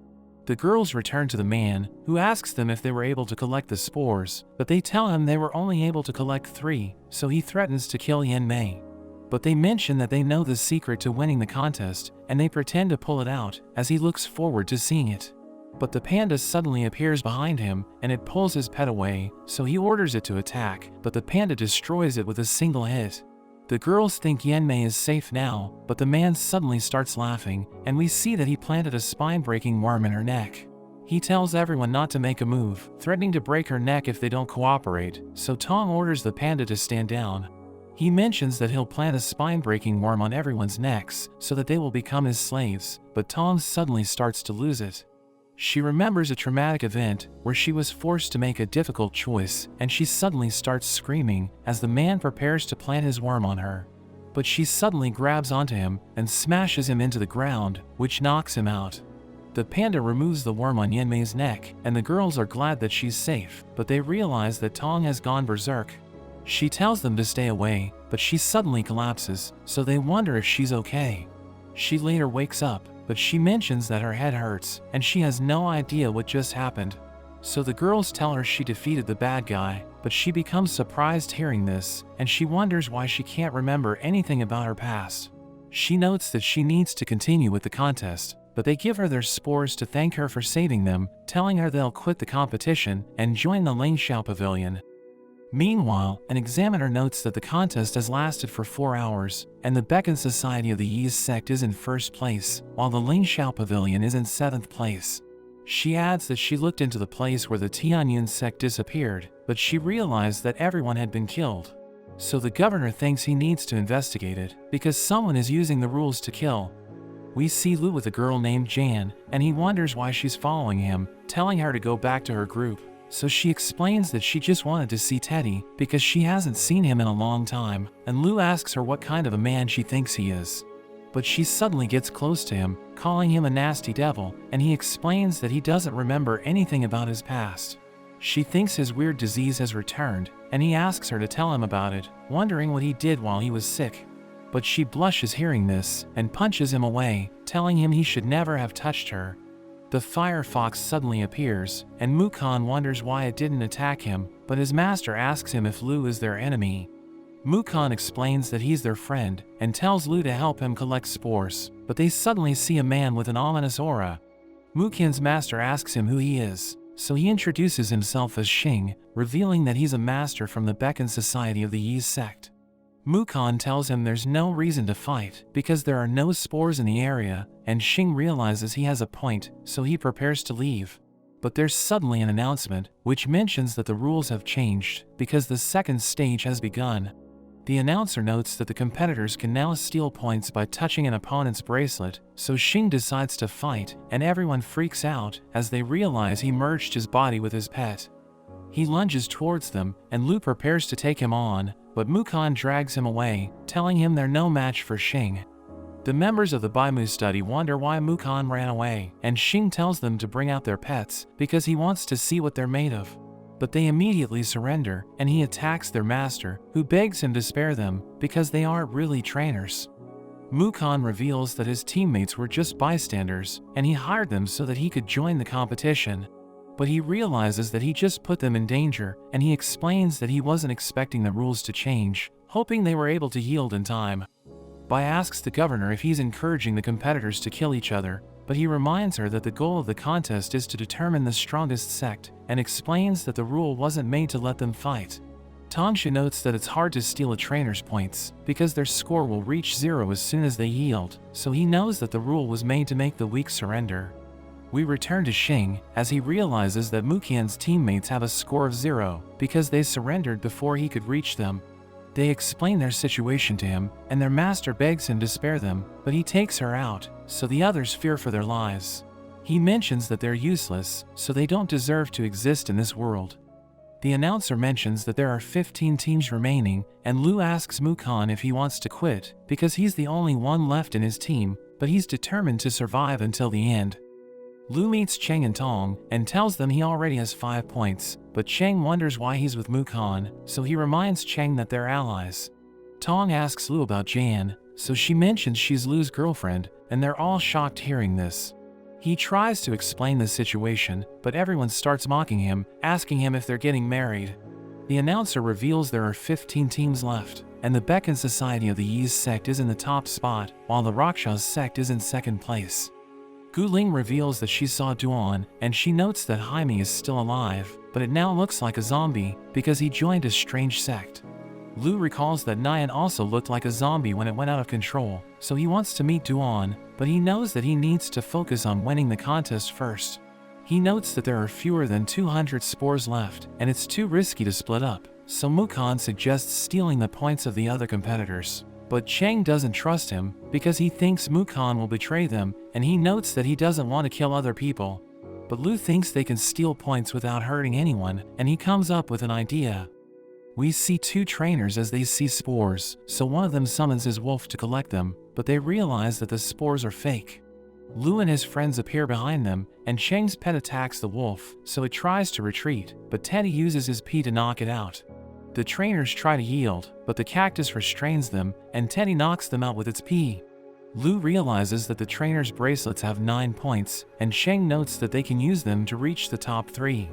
A: The girls return to the man, who asks them if they were able to collect the spores, but they tell him they were only able to collect 3, so he threatens to kill Yan Mei. But they mention that they know the secret to winning the contest, and they pretend to pull it out, as he looks forward to seeing it. But the panda suddenly appears behind him, and it pulls his pet away, so he orders it to attack, but the panda destroys it with a single hit. The girls think Yan Mei is safe now, but the man suddenly starts laughing, and we see that he planted a spine-breaking worm in her neck. He tells everyone not to make a move, threatening to break her neck if they don't cooperate, so Tong orders the panda to stand down. He mentions that he'll plant a spine-breaking worm on everyone's necks, so that they will become his slaves, but Tong suddenly starts to lose it. She remembers a traumatic event where she was forced to make a difficult choice, and she suddenly starts screaming as the man prepares to plant his worm on her. But she suddenly grabs onto him and smashes him into the ground, which knocks him out. The panda removes the worm on Yan Mei's neck, and the girls are glad that she's safe, but they realize that Tong has gone berserk. She tells them to stay away, but she suddenly collapses, so they wonder if she's okay. She later wakes up, but she mentions that her head hurts, and she has no idea what just happened. So the girls tell her she defeated the bad guy, but she becomes surprised hearing this, and she wonders why she can't remember anything about her past. She notes that she needs to continue with the contest, but they give her their spores to thank her for saving them, telling her they'll quit the competition and join the Lingxiao Pavilion. Meanwhile, an examiner notes that the contest has lasted for 4 hours, and the Recap-kun Society of the Yi's sect is in first place, while the Lingxiao Pavilion is in 7th place. She adds that she looked into the place where the Tianyun sect disappeared, but she realized that everyone had been killed. So the governor thinks he needs to investigate it, because someone is using the rules to kill. We see Lu with a girl named Jan, and he wonders why she's following him, telling her to go back to her group. So she explains that she just wanted to see Teddy because she hasn't seen him in a long time, and Lu asks her what kind of a man she thinks he is. But she suddenly gets close to him, calling him a nasty devil, and he explains that he doesn't remember anything about his past. She thinks his weird disease has returned, and he asks her to tell him about it, wondering what he did while he was sick. But she blushes hearing this, and punches him away, telling him he should never have touched her. The fire fox suddenly appears, and Mukon wonders why it didn't attack him, but his master asks him if Lu is their enemy. Mukon explains that he's their friend, and tells Lu to help him collect spores, but they suddenly see a man with an ominous aura. Mukon's master asks him who he is, so he introduces himself as Xing, revealing that he's a master from the Recap-kun Society of the Yi's sect. Mukon tells him there's no reason to fight, because there are no spores in the area, and Xing realizes he has a point, so he prepares to leave. But there's suddenly an announcement, which mentions that the rules have changed, because the second stage has begun. The announcer notes that the competitors can now steal points by touching an opponent's bracelet, so Xing decides to fight, and everyone freaks out, as they realize he merged his body with his pet. He lunges towards them, and Lu prepares to take him on, but Mukon drags him away, telling him they're no match for Xing. The members of the Baimu study wonder why Mukon ran away, and Xing tells them to bring out their pets, because he wants to see what they're made of. But they immediately surrender, and he attacks their master, who begs him to spare them, because they aren't really trainers. Mukon reveals that his teammates were just bystanders, and he hired them so that he could join the competition. But he realizes that he just put them in danger, and he explains that he wasn't expecting the rules to change, hoping they were able to yield in time. Bai asks the governor if he's encouraging the competitors to kill each other, but he reminds her that the goal of the contest is to determine the strongest sect, and explains that the rule wasn't made to let them fight. Tangsha notes that it's hard to steal a trainer's points, because their score will reach 0 as soon as they yield, so he knows that the rule was made to make the weak surrender. We return to Xing, as he realizes that Muqian's teammates have a score of 0, because they surrendered before he could reach them. They explain their situation to him, and their master begs him to spare them, but he takes her out, so the others fear for their lives. He mentions that they're useless, so they don't deserve to exist in this world. The announcer mentions that there are 15 teams remaining, and Lu asks Muqian if he wants to quit, because he's the only one left in his team, but he's determined to survive until the end. Lu meets Cheng and Tong, and tells them he already has 5 points, but Cheng wonders why he's with Muqian, so he reminds Cheng that they're allies. Tong asks Lu about Jan, so she mentions she's Lu's girlfriend, and they're all shocked hearing this. He tries to explain the situation, but everyone starts mocking him, asking him if they're getting married. The announcer reveals there are 15 teams left, and the Beacon Society of the Yi's sect is in the top spot, while the Raksha's sect is in second place. Guling reveals that she saw Duan, and she notes that Jaime is still alive, but it now looks like a zombie, because he joined a strange sect. Lu recalls that Nian also looked like a zombie when it went out of control, so he wants to meet Duan, but he knows that he needs to focus on winning the contest first. He notes that there are fewer than 200 spores left, and it's too risky to split up, so Muqian suggests stealing the points of the other competitors. But Cheng doesn't trust him, because he thinks Muqian will betray them, and he notes that he doesn't want to kill other people. But Lu thinks they can steal points without hurting anyone, and he comes up with an idea. We see 2 trainers as they see spores, so one of them summons his wolf to collect them, but they realize that the spores are fake. Lu and his friends appear behind them, and Cheng's pet attacks the wolf, so it tries to retreat, but Teddy uses his pea to knock it out. The trainers try to yield, but the cactus restrains them, and Teddy knocks them out with its pea. Lu realizes that the trainers' bracelets have 9 points, and Cheng notes that they can use them to reach the top 3.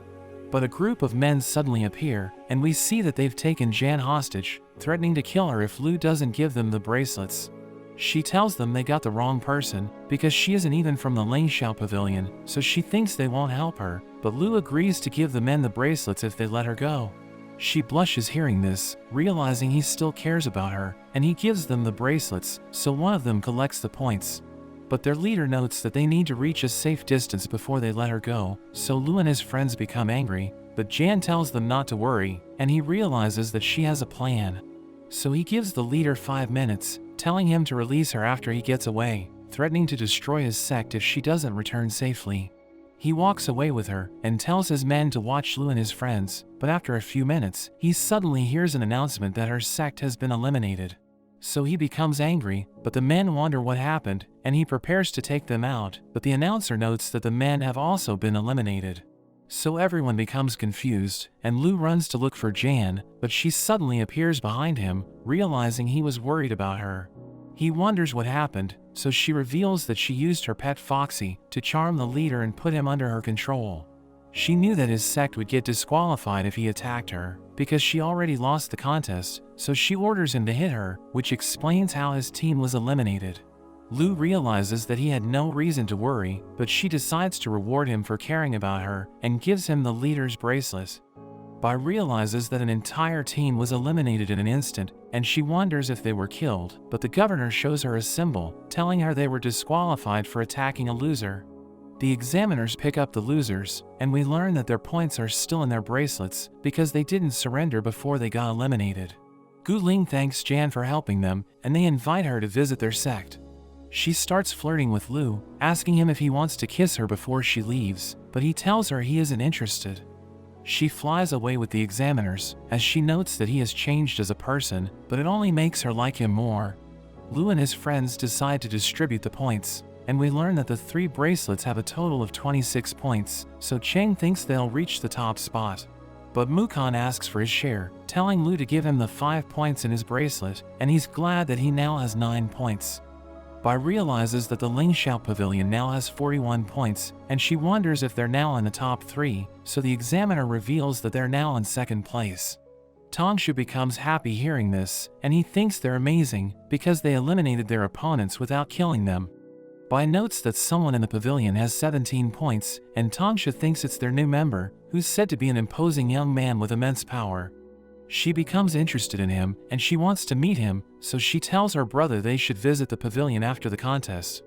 A: But a group of men suddenly appear, and we see that they've taken Jan hostage, threatening to kill her if Lu doesn't give them the bracelets. She tells them they got the wrong person, because she isn't even from the Lingxiao Pavilion, so she thinks they won't help her, but Lu agrees to give the men the bracelets if they let her go. She blushes hearing this, realizing he still cares about her, and he gives them the bracelets, so one of them collects the points. But their leader notes that they need to reach a safe distance before they let her go, so Lu and his friends become angry, but Jan tells them not to worry, and he realizes that she has a plan. So he gives the leader 5 minutes, telling him to release her after he gets away, threatening to destroy his sect if she doesn't return safely. He walks away with her, and tells his men to watch Lu and his friends, but after a few minutes, he suddenly hears an announcement that her sect has been eliminated. So he becomes angry, but the men wonder what happened, and he prepares to take them out, but the announcer notes that the men have also been eliminated. So everyone becomes confused, and Lu runs to look for Jan, but she suddenly appears behind him, realizing he was worried about her. He wonders what happened, so she reveals that she used her pet Foxy to charm the leader and put him under her control. She knew that his sect would get disqualified if he attacked her, because she already lost the contest, so she orders him to hit her, which explains how his team was eliminated. Lu realizes that he had no reason to worry, but she decides to reward him for caring about her, and gives him the leader's bracelet. Bai realizes that an entire team was eliminated in an instant, and she wonders if they were killed, but the governor shows her a symbol, telling her they were disqualified for attacking a loser. The examiners pick up the losers, and we learn that their points are still in their bracelets, because they didn't surrender before they got eliminated. Guling thanks Jan for helping them, and they invite her to visit their sect. She starts flirting with Lu, asking him if he wants to kiss her before she leaves, but he tells her he isn't interested. She flies away with the examiners, as she notes that he has changed as a person, but it only makes her like him more. Lu and his friends decide to distribute the points, and we learn that the 3 bracelets have a total of 26 points, so Cheng thinks they'll reach the top spot. But Muqian asks for his share, telling Lu to give him the 5 points in his bracelet, and he's glad that he now has 9 points. Bai realizes that the Lingxiao Pavilion now has 41 points, and she wonders if they're now in the top 3, so the examiner reveals that they're now in second place. Tangshu becomes happy hearing this, and he thinks they're amazing, because they eliminated their opponents without killing them. Bai notes that someone in the pavilion has 17 points, and Tangshu thinks it's their new member, who's said to be an imposing young man with immense power. She becomes interested in him and she wants to meet him, so she tells her brother they should visit the pavilion after the contest.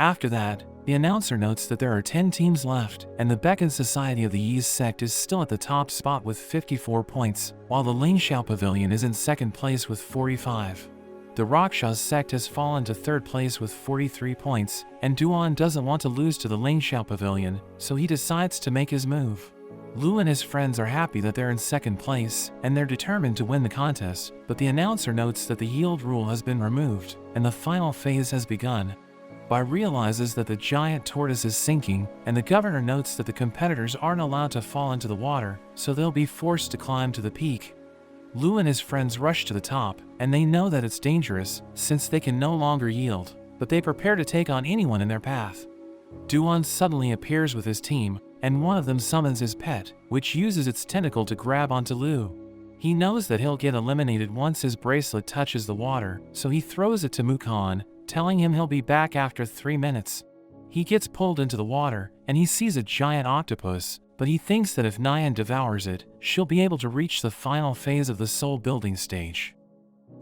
A: After that, the announcer notes that there are 10 teams left, and the Beacon Society of the Ye's sect is still at the top spot with 54 points, while the Lingxiao Pavilion is in second place with 45. The Rakshas sect has fallen to third place with 43 points, and Duan doesn't want to lose to the Lingxiao Pavilion, so he decides to make his move. Lu and his friends are happy that they're in second place, and they're determined to win the contest, but the announcer notes that the yield rule has been removed, and the final phase has begun. Bai realizes that the giant tortoise is sinking, and the governor notes that the competitors aren't allowed to fall into the water, so they'll be forced to climb to the peak. Lu and his friends rush to the top, and they know that it's dangerous, since they can no longer yield, but they prepare to take on anyone in their path. Duan suddenly appears with his team, and one of them summons his pet, which uses its tentacle to grab onto Lu. He knows that he'll get eliminated once his bracelet touches the water, so he throws it to Mukon, telling him he'll be back after 3 minutes. He gets pulled into the water, and he sees a giant octopus, but he thinks that if Nyan devours it, she'll be able to reach the final phase of the soul building stage.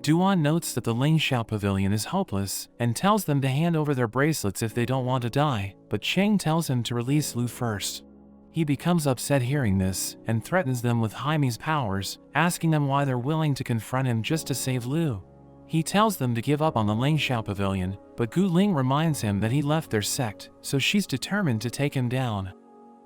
A: Duan notes that the Lingxiao Pavilion is hopeless, and tells them to hand over their bracelets if they don't want to die, but Cheng tells him to release Lu first. He becomes upset hearing this, and threatens them with Jaime's powers, asking them why they're willing to confront him just to save Lu. He tells them to give up on the Lingxiao Pavilion, but Gu Ling reminds him that he left their sect, so she's determined to take him down.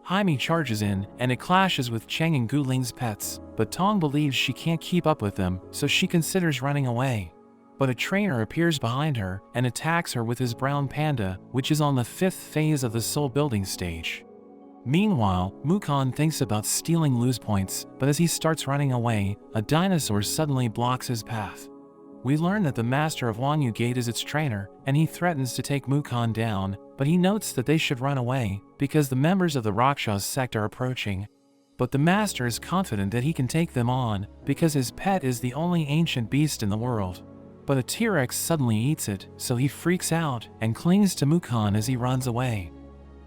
A: Jaime charges in, and it clashes with Cheng and Gu Ling's pets, but Tong believes she can't keep up with them, so she considers running away. But a trainer appears behind her, and attacks her with his brown panda, which is on the 5th phase of the soul building stage. Meanwhile, Mukon thinks about stealing Lu's points, but as he starts running away, a dinosaur suddenly blocks his path. We learn that the Master of Wanyu Gate is its trainer, and he threatens to take Mukon down, but he notes that they should run away, because the members of the Rakshas sect are approaching. But the Master is confident that he can take them on, because his pet is the only ancient beast in the world. But a T-Rex suddenly eats it, so he freaks out, and clings to Mukon as he runs away.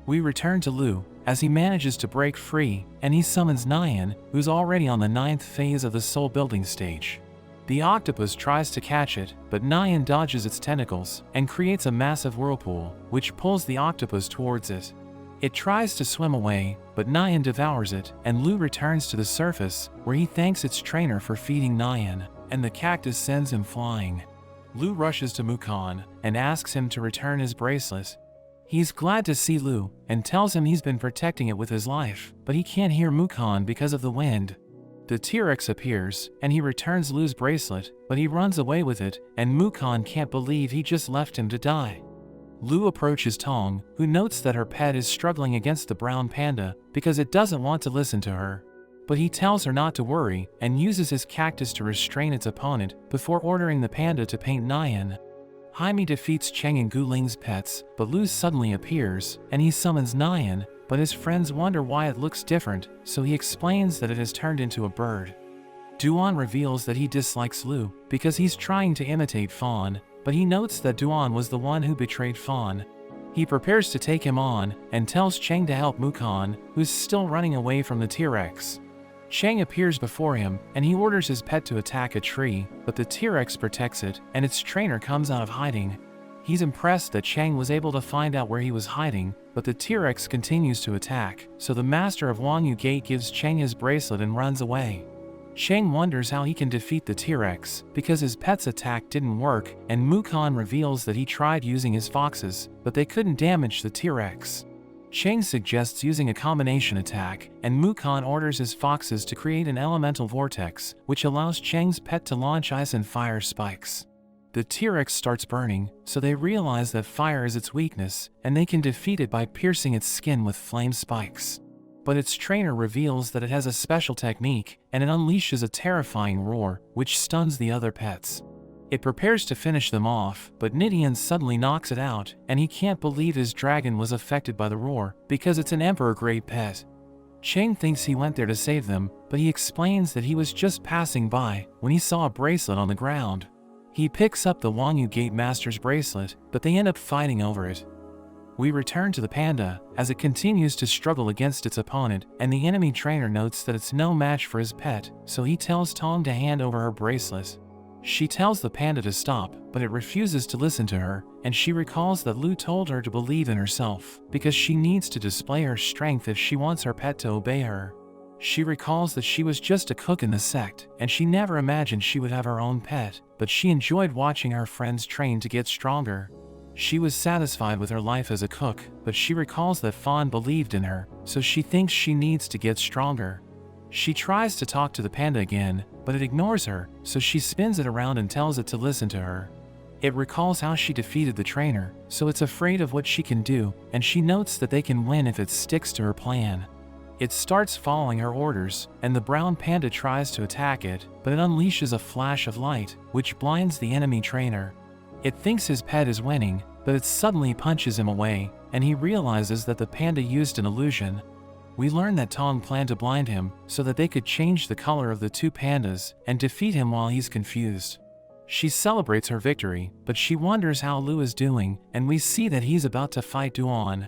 A: We return to Lu, as he manages to break free, and he summons Nyan, who's already on the 9th phase of the soul building stage. The octopus tries to catch it, but Nyan dodges its tentacles, and creates a massive whirlpool, which pulls the octopus towards it. It tries to swim away, but Nyan devours it, and Lu returns to the surface, where he thanks its trainer for feeding Nyan, and the cactus sends him flying. Lu rushes to Mukon, and asks him to return his bracelet. He's glad to see Lu, and tells him he's been protecting it with his life, but he can't hear Mukon because of the wind. The T-Rex appears, and he returns Lu's bracelet, but he runs away with it, and Mukon can't believe he just left him to die. Lu approaches Tong, who notes that her pet is struggling against the brown panda, because it doesn't want to listen to her. But he tells her not to worry, and uses his cactus to restrain its opponent, before ordering the panda to paint Nyan. Jaime defeats Cheng and Gu Ling's pets, but Lu suddenly appears, and he summons Nyan, but his friends wonder why it looks different, so he explains that it has turned into a bird. Duan reveals that he dislikes Lu, because he's trying to imitate Fawn, but he notes that Duan was the one who betrayed Fawn. He prepares to take him on, and tells Cheng to help Mukon, who's still running away from the T-Rex. Cheng appears before him, and he orders his pet to attack a tree, but the T-Rex protects it, and its trainer comes out of hiding. He's impressed that Cheng was able to find out where he was hiding, but the T-Rex continues to attack, so the Master of Wanyu Gate gives Cheng his bracelet and runs away. Cheng wonders how he can defeat the T-Rex, because his pet's attack didn't work, and Mukon reveals that he tried using his foxes, but they couldn't damage the T-Rex. Cheng suggests using a combination attack, and Mukon orders his foxes to create an elemental vortex, which allows Cheng's pet to launch ice and fire spikes. The T-Rex starts burning, so they realize that fire is its weakness, and they can defeat it by piercing its skin with flame spikes. But its trainer reveals that it has a special technique, and it unleashes a terrifying roar, which stuns the other pets. It prepares to finish them off, but Nidian suddenly knocks it out, and he can't believe his dragon was affected by the roar, because it's an emperor-grade pet. Cheng thinks he went there to save them, but he explains that he was just passing by, when he saw a bracelet on the ground. He picks up the Wanyu Gate Master's bracelet, but they end up fighting over it. We return to the panda, as it continues to struggle against its opponent, and the enemy trainer notes that it's no match for his pet, so he tells Tong to hand over her bracelet. She tells the panda to stop, but it refuses to listen to her, and she recalls that Lu told her to believe in herself, because she needs to display her strength if she wants her pet to obey her. She recalls that she was just a cook in the sect, and she never imagined she would have her own pet, but she enjoyed watching her friends train to get stronger. She was satisfied with her life as a cook, but she recalls that Fawn believed in her, so she thinks she needs to get stronger. She tries to talk to the panda again, but it ignores her, so she spins it around and tells it to listen to her. It recalls how she defeated the trainer, so it's afraid of what she can do, and she notes that they can win if it sticks to her plan. It starts following her orders, and the brown panda tries to attack it, but it unleashes a flash of light, which blinds the enemy trainer. It thinks his pet is winning, but it suddenly punches him away, and he realizes that the panda used an illusion. We learn that Tong planned to blind him, so that they could change the color of the two pandas, and defeat him while he's confused. She celebrates her victory, but she wonders how Lu is doing, and we see that he's about to fight Duan.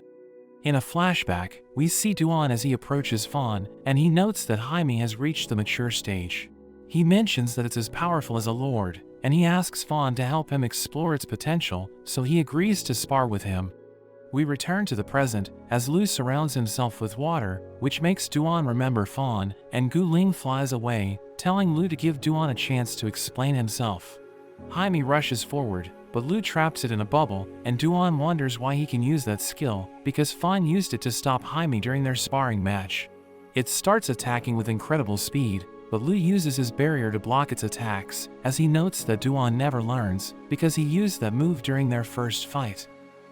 A: In a flashback, we see Duan as he approaches Fawn, and he notes that Jaime has reached the mature stage. He mentions that it's as powerful as a lord, and he asks Fawn to help him explore its potential, so he agrees to spar with him. We return to the present, as Lu surrounds himself with water, which makes Duan remember Fawn, and Gu Ling flies away, telling Lu to give Duan a chance to explain himself. Jaime rushes forward, but Lu traps it in a bubble, and Duan wonders why he can use that skill, because Fawn used it to stop Jaime during their sparring match. It starts attacking with incredible speed, but Lu uses his barrier to block its attacks, as he notes that Duan never learns, because he used that move during their first fight.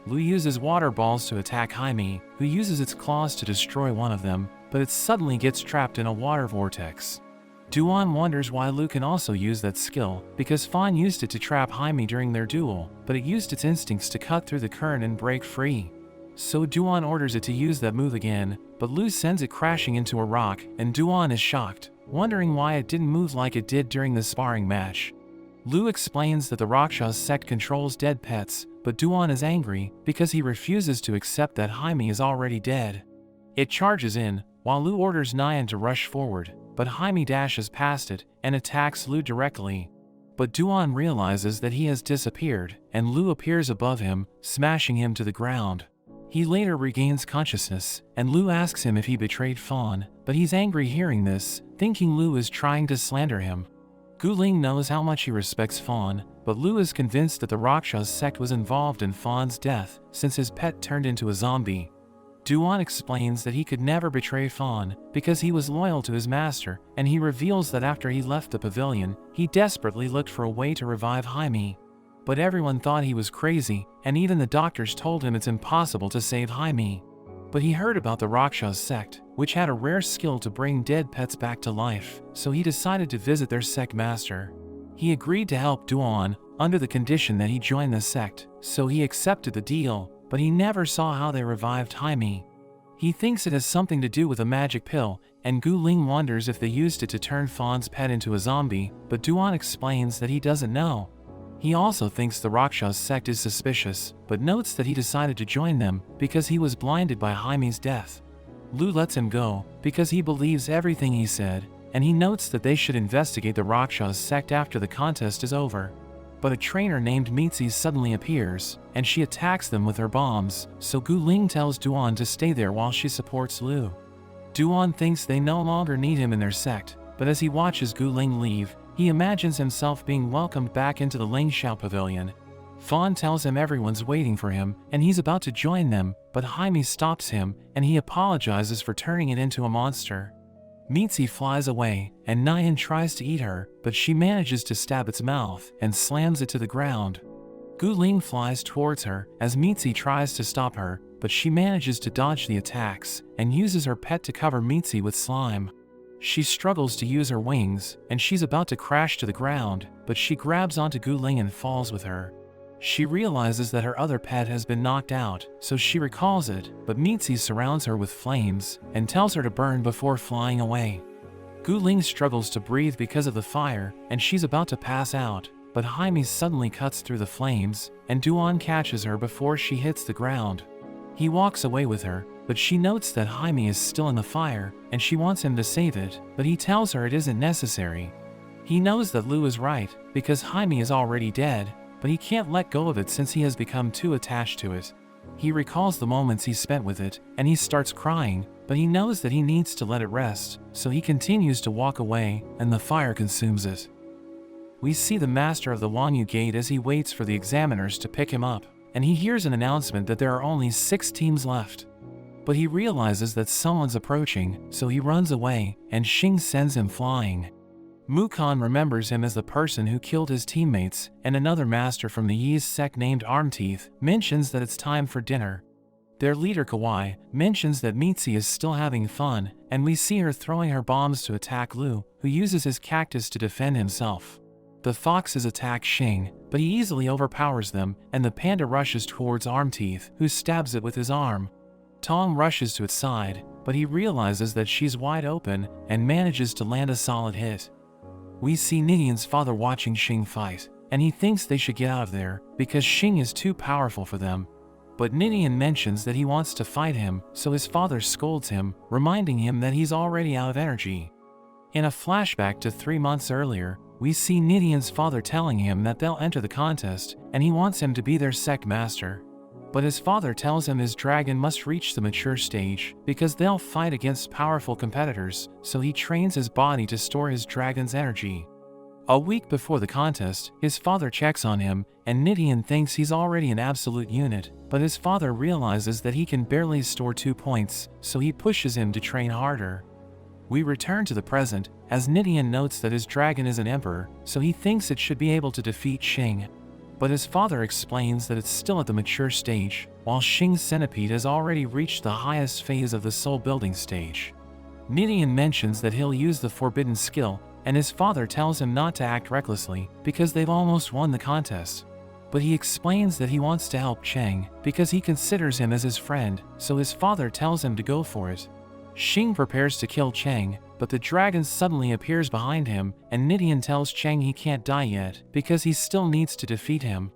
A: Lu uses water balls to attack Jaime, who uses its claws to destroy one of them, but it suddenly gets trapped in a water vortex. Duan wonders why Lu can also use that skill, because Fawn used it to trap Jaime during their duel, but it used its instincts to cut through the current and break free. So Duan orders it to use that move again, but Lu sends it crashing into a rock, and Duan is shocked, wondering why it didn't move like it did during the sparring match. Lu explains that the Rakshas sect controls dead pets, but Duan is angry because he refuses to accept that Jaime is already dead. It charges in, while Lu orders Nyan to rush forward, but Jaime dashes past it and attacks Lu directly. But Duan realizes that he has disappeared, and Lu appears above him, smashing him to the ground. He later regains consciousness, and Lu asks him if he betrayed Fawn, but he's angry hearing this, thinking Lu is trying to slander him. Gu Ling knows how much he respects Fawn, but Lu is convinced that the Rakshas sect was involved in Fawn's death, since his pet turned into a zombie. Duan explains that he could never betray Fawn, because he was loyal to his master, and he reveals that after he left the pavilion, he desperately looked for a way to revive Jaime. But everyone thought he was crazy, and even the doctors told him it's impossible to save Jaime. But he heard about the Rakshas sect, which had a rare skill to bring dead pets back to life, so he decided to visit their sect master. He agreed to help Duan, under the condition that he join the sect, so he accepted the deal, but he never saw how they revived Jaime. He thinks it has something to do with a magic pill, and Gu Ling wonders if they used it to turn Fawn's pet into a zombie, but Duan explains that he doesn't know. He also thinks the Rakshas sect is suspicious, but notes that he decided to join them because he was blinded by Jaime's death. Lu lets him go because he believes everything he said, and he notes that they should investigate the Rakshas sect after the contest is over. But a trainer named Mitzi suddenly appears, and she attacks them with her bombs, so Gu Ling tells Duan to stay there while she supports Lu. Duan thinks they no longer need him in their sect, but as he watches Gu Ling leave, he imagines himself being welcomed back into the Lingxiao pavilion. Fawn tells him everyone's waiting for him, and he's about to join them, but Jaime stops him, and he apologizes for turning it into a monster. Mitzi flies away, and Nyan tries to eat her, but she manages to stab its mouth and slams it to the ground. Gu Ling flies towards her as Mitzi tries to stop her, but she manages to dodge the attacks and uses her pet to cover Mitzi with slime. She struggles to use her wings, and she's about to crash to the ground, but she grabs onto Gu Ling and falls with her. She realizes that her other pet has been knocked out, so she recalls it, but Mitzi surrounds her with flames and tells her to burn before flying away. Gu Ling struggles to breathe because of the fire, and she's about to pass out, but Jaime suddenly cuts through the flames, and Duan catches her before she hits the ground. He walks away with her, but she notes that Jaime is still in the fire, and she wants him to save it, but he tells her it isn't necessary. He knows that Lou is right, because Jaime is already dead, but he can't let go of it since he has become too attached to it. He recalls the moments he spent with it, and he starts crying, but he knows that he needs to let it rest, so he continues to walk away, and the fire consumes it. We see the master of the Wanyu Gate as he waits for the examiners to pick him up, and he hears an announcement that there are only 6 teams left. But he realizes that someone's approaching, so he runs away, and Xing sends him flying. Mukon remembers him as the person who killed his teammates, and another master from the Yi's sect named Armteeth mentions that it's time for dinner. Their leader Kawai mentions that Mitzi is still having fun, and we see her throwing her bombs to attack Lu, who uses his cactus to defend himself. The foxes attack Xing, but he easily overpowers them, and the panda rushes towards Armteeth, who stabs it with his arm. Tom rushes to its side, but he realizes that she's wide open and manages to land a solid hit. We see Nidian's father watching Xing fight, and he thinks they should get out of there because Xing is too powerful for them. But Nidian mentions that he wants to fight him, so his father scolds him, reminding him that he's already out of energy. In a flashback to 3 months earlier, we see Nidian's father telling him that they'll enter the contest, and he wants him to be their sect master. But his father tells him his dragon must reach the mature stage, because they'll fight against powerful competitors, so he trains his body to store his dragon's energy. A week before the contest, his father checks on him, and Nidian thinks he's already an absolute unit, but his father realizes that he can barely store 2 points, so he pushes him to train harder. We return to the present, as Nidian notes that his dragon is an emperor, so he thinks it should be able to defeat Xing. But his father explains that it's still at the mature stage, while Xing's centipede has already reached the highest phase of the soul building stage. Nidian mentions that he'll use the forbidden skill, and his father tells him not to act recklessly, because they've almost won the contest. But he explains that he wants to help Cheng, because he considers him as his friend, so his father tells him to go for it. Xing prepares to kill Cheng, but the dragon suddenly appears behind him, and Nidian tells Cheng he can't die yet, because he still needs to defeat him.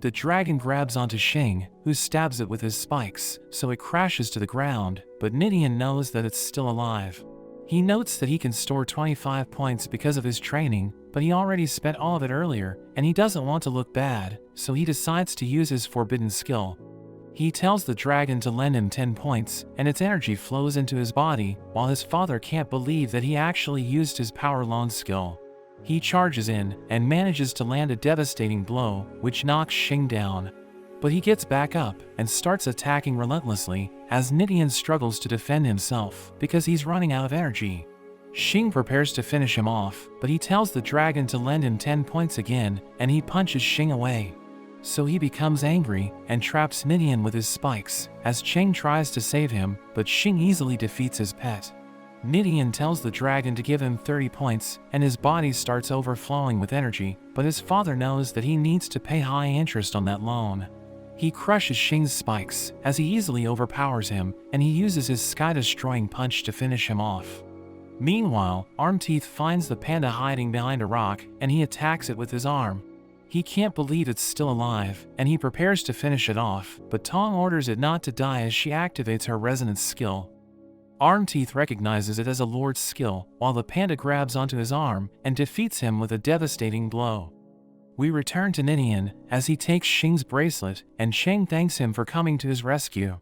A: The dragon grabs onto Xing, who stabs it with his spikes, so it crashes to the ground, but Nidian knows that it's still alive. He notes that he can store 25 points because of his training, but he already spent all of it earlier, and he doesn't want to look bad, so he decides to use his forbidden skill. He tells the dragon to lend him 10 points, and its energy flows into his body, while his father can't believe that he actually used his power loan skill. He charges in, and manages to land a devastating blow, which knocks Xing down. But he gets back up, and starts attacking relentlessly, as Nidian struggles to defend himself, because he's running out of energy. Xing prepares to finish him off, but he tells the dragon to lend him 10 points again, and he punches Xing away. So he becomes angry, and traps Nidian with his spikes, as Cheng tries to save him, but Xing easily defeats his pet. Nidian tells the dragon to give him 30 points, and his body starts overflowing with energy, but his father knows that he needs to pay high interest on that loan. He crushes Xing's spikes, as he easily overpowers him, and he uses his sky-destroying punch to finish him off. Meanwhile, Armteeth finds the panda hiding behind a rock, and he attacks it with his arm. He can't believe it's still alive, and he prepares to finish it off, but Tong orders it not to die as she activates her resonance skill. Armteeth recognizes it as a lord's skill, while the panda grabs onto his arm and defeats him with a devastating blow. We return to Nidian, as he takes Xing's bracelet, and Cheng thanks him for coming to his rescue.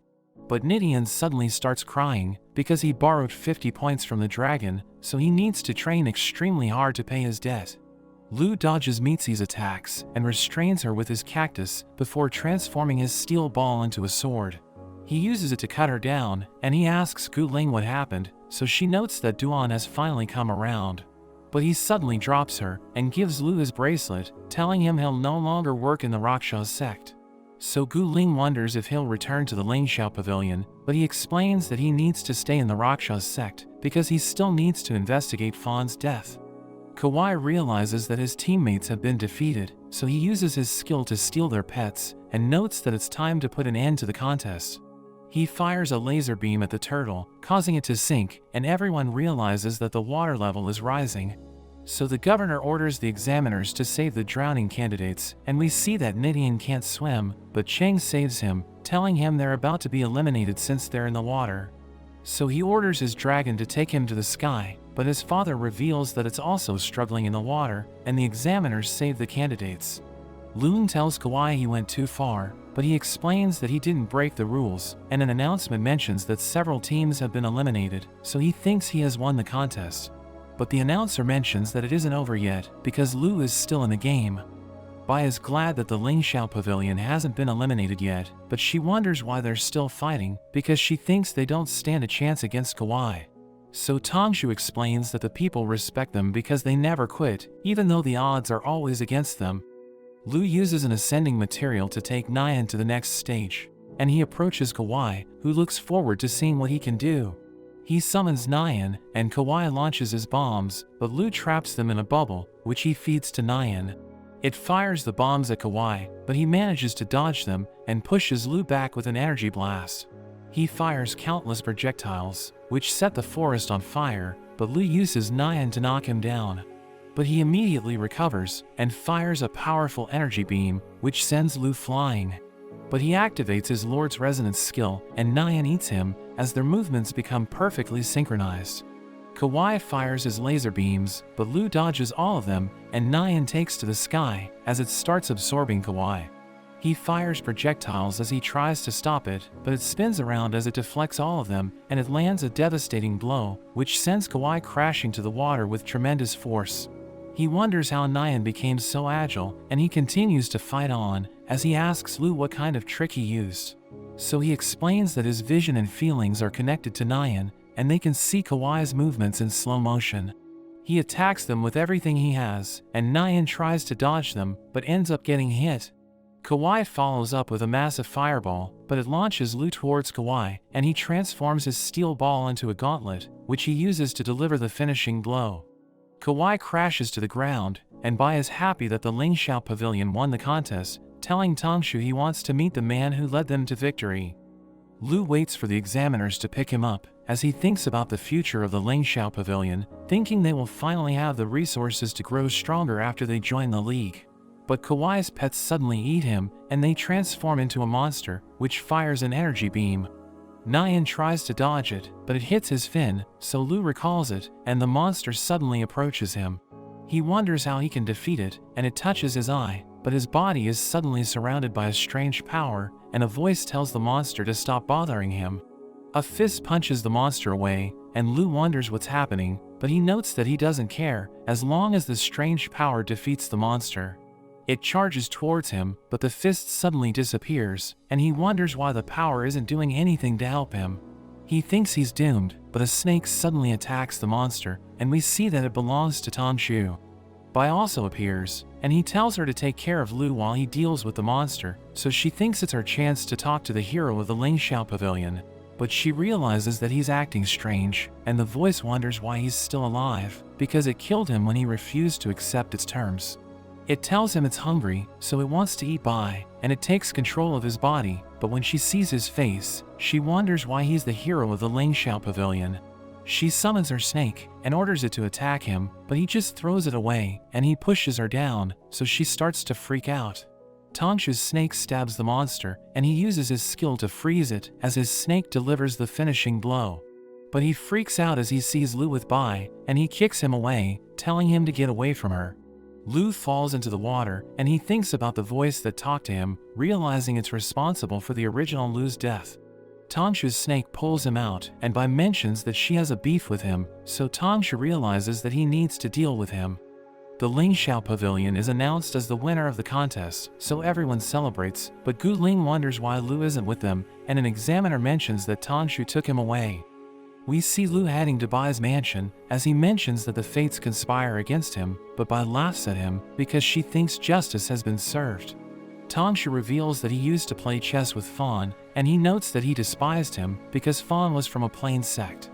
A: But Nidian suddenly starts crying, because he borrowed 50 points from the dragon, so he needs to train extremely hard to pay his debt. Lu dodges Mitzi's attacks, and restrains her with his cactus, before transforming his steel ball into a sword. He uses it to cut her down, and he asks Gu Ling what happened, so she notes that Duan has finally come around. But he suddenly drops her, and gives Lu his bracelet, telling him he'll no longer work in the Raksha sect. So Gu Ling wonders if he'll return to the Lingxiao pavilion, but he explains that he needs to stay in the Raksha sect, because he still needs to investigate Fawn's death. Kawai realizes that his teammates have been defeated, so he uses his skill to steal their pets, and notes that it's time to put an end to the contest. He fires a laser beam at the turtle, causing it to sink, and everyone realizes that the water level is rising. So the governor orders the examiners to save the drowning candidates, and we see that Nidian can't swim, but Cheng saves him, telling him they're about to be eliminated since they're in the water. So he orders his dragon to take him to the sky, but his father reveals that it's also struggling in the water, and the examiners save the candidates. Loon tells Kawaii he went too far, but he explains that he didn't break the rules, and an announcement mentions that several teams have been eliminated, so he thinks he has won the contest. But the announcer mentions that it isn't over yet, because Lu is still in the game. Bai is glad that the Lingxiao Pavilion hasn't been eliminated yet, but she wonders why they're still fighting, because she thinks they don't stand a chance against Kawaii. So Tongshu explains that the people respect them because they never quit, even though the odds are always against them. Lu uses an ascending material to take Nian to the next stage, and he approaches Kawaii, who looks forward to seeing what he can do. He summons Nian, and Kawaii launches his bombs, but Lu traps them in a bubble, which he feeds to Nian. It fires the bombs at Kawaii, but he manages to dodge them and pushes Lu back with an energy blast. He fires countless projectiles, which set the forest on fire, but Lu uses Nian to knock him down. But he immediately recovers and fires a powerful energy beam, which sends Lu flying. But he activates his Lord's Resonance skill, and Nian eats him, as their movements become perfectly synchronized. Kawaii fires his laser beams, but Lu dodges all of them, and Nian takes to the sky, as it starts absorbing Kawaii. He fires projectiles as he tries to stop it, but it spins around as it deflects all of them, and it lands a devastating blow, which sends Kawaii crashing to the water with tremendous force. He wonders how Nian became so agile, and he continues to fight on, as he asks Lu what kind of trick he used. So he explains that his vision and feelings are connected to Nian, and they can see Kawaii's movements in slow motion. He attacks them with everything he has, and Nian tries to dodge them, but ends up getting hit. Kawaii follows up with a massive fireball, but it launches Lu towards Kawaii, and he transforms his steel ball into a gauntlet, which he uses to deliver the finishing blow. Kawaii crashes to the ground, and Bai is happy that the Lingxiao Pavilion won the contest, telling Tongshu he wants to meet the man who led them to victory. Lu waits for the examiners to pick him up, as he thinks about the future of the Lingxiao Pavilion, thinking they will finally have the resources to grow stronger after they join the league. But Kawaii's pets suddenly eat him, and they transform into a monster, which fires an energy beam. Nian tries to dodge it, but it hits his fin, so Lu recalls it, and the monster suddenly approaches him. He wonders how he can defeat it, and it touches his eye, but his body is suddenly surrounded by a strange power, and a voice tells the monster to stop bothering him. A fist punches the monster away, and Lu wonders what's happening, but he notes that he doesn't care, as long as the strange power defeats the monster. It charges towards him, but the fist suddenly disappears, and he wonders why the power isn't doing anything to help him. He thinks he's doomed, but a snake suddenly attacks the monster, and we see that it belongs to Tongshu. Bai also appears, and he tells her to take care of Lu while he deals with the monster, so she thinks it's her chance to talk to the hero of the Lingxiao Pavilion. But she realizes that he's acting strange, and the voice wonders why he's still alive, because it killed him when he refused to accept its terms. It tells him it's hungry, so it wants to eat Bai, and it takes control of his body, but when she sees his face, she wonders why he's the hero of the Lingxiao Pavilion. She summons her snake, and orders it to attack him, but he just throws it away, and he pushes her down, so she starts to freak out. Tongshu's snake stabs the monster, and he uses his skill to freeze it, as his snake delivers the finishing blow. But he freaks out as he sees Lu with Bai, and he kicks him away, telling him to get away from her. Lu falls into the water, and he thinks about the voice that talked to him, realizing it's responsible for the original Lu's death. Tongshu's snake pulls him out, and Bai mentions that she has a beef with him, so Tongshu realizes that he needs to deal with him. The Lingxiao Pavilion is announced as the winner of the contest, so everyone celebrates, but Gu Ling wonders why Lu isn't with them, and an examiner mentions that Tongshu took him away. We see Lu heading to Bai's mansion, as he mentions that the fates conspire against him, but Bai laughs at him because she thinks justice has been served. Tongshu reveals that he used to play chess with Fawn, and he notes that he despised him because Fawn was from a plain sect.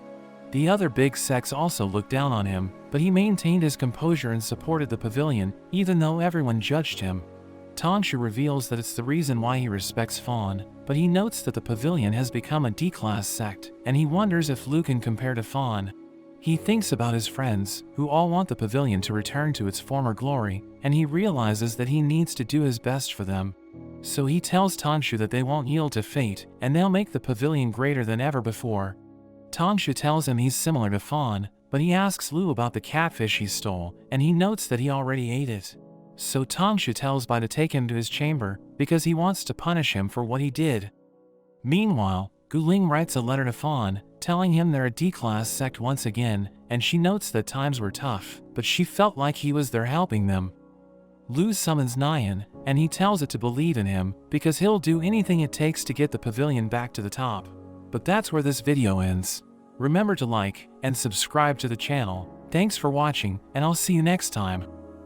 A: The other big sects also looked down on him, but he maintained his composure and supported the pavilion, even though everyone judged him. Tongshu reveals that it's the reason why he respects Fawn, but he notes that the pavilion has become a D-class sect, and he wonders if Lu can compare to Fawn. He thinks about his friends, who all want the pavilion to return to its former glory, and he realizes that he needs to do his best for them. So he tells Tangshu that they won't yield to fate, and they'll make the pavilion greater than ever before. Tangshu tells him he's similar to Fawn, but he asks Lu about the catfish he stole, and he notes that he already ate it. So Tangshu tells Bai to take him to his chamber, because he wants to punish him for what he did. Meanwhile, Guling writes a letter to Fawn, telling him they're a D-class sect once again, and she notes that times were tough, but she felt like he was there helping them. Lu summons Nyan, and he tells it to believe in him, because he'll do anything it takes to get the pavilion back to the top. But that's where this video ends. Remember to like and subscribe to the channel. Thanks for watching, and I'll see you next time.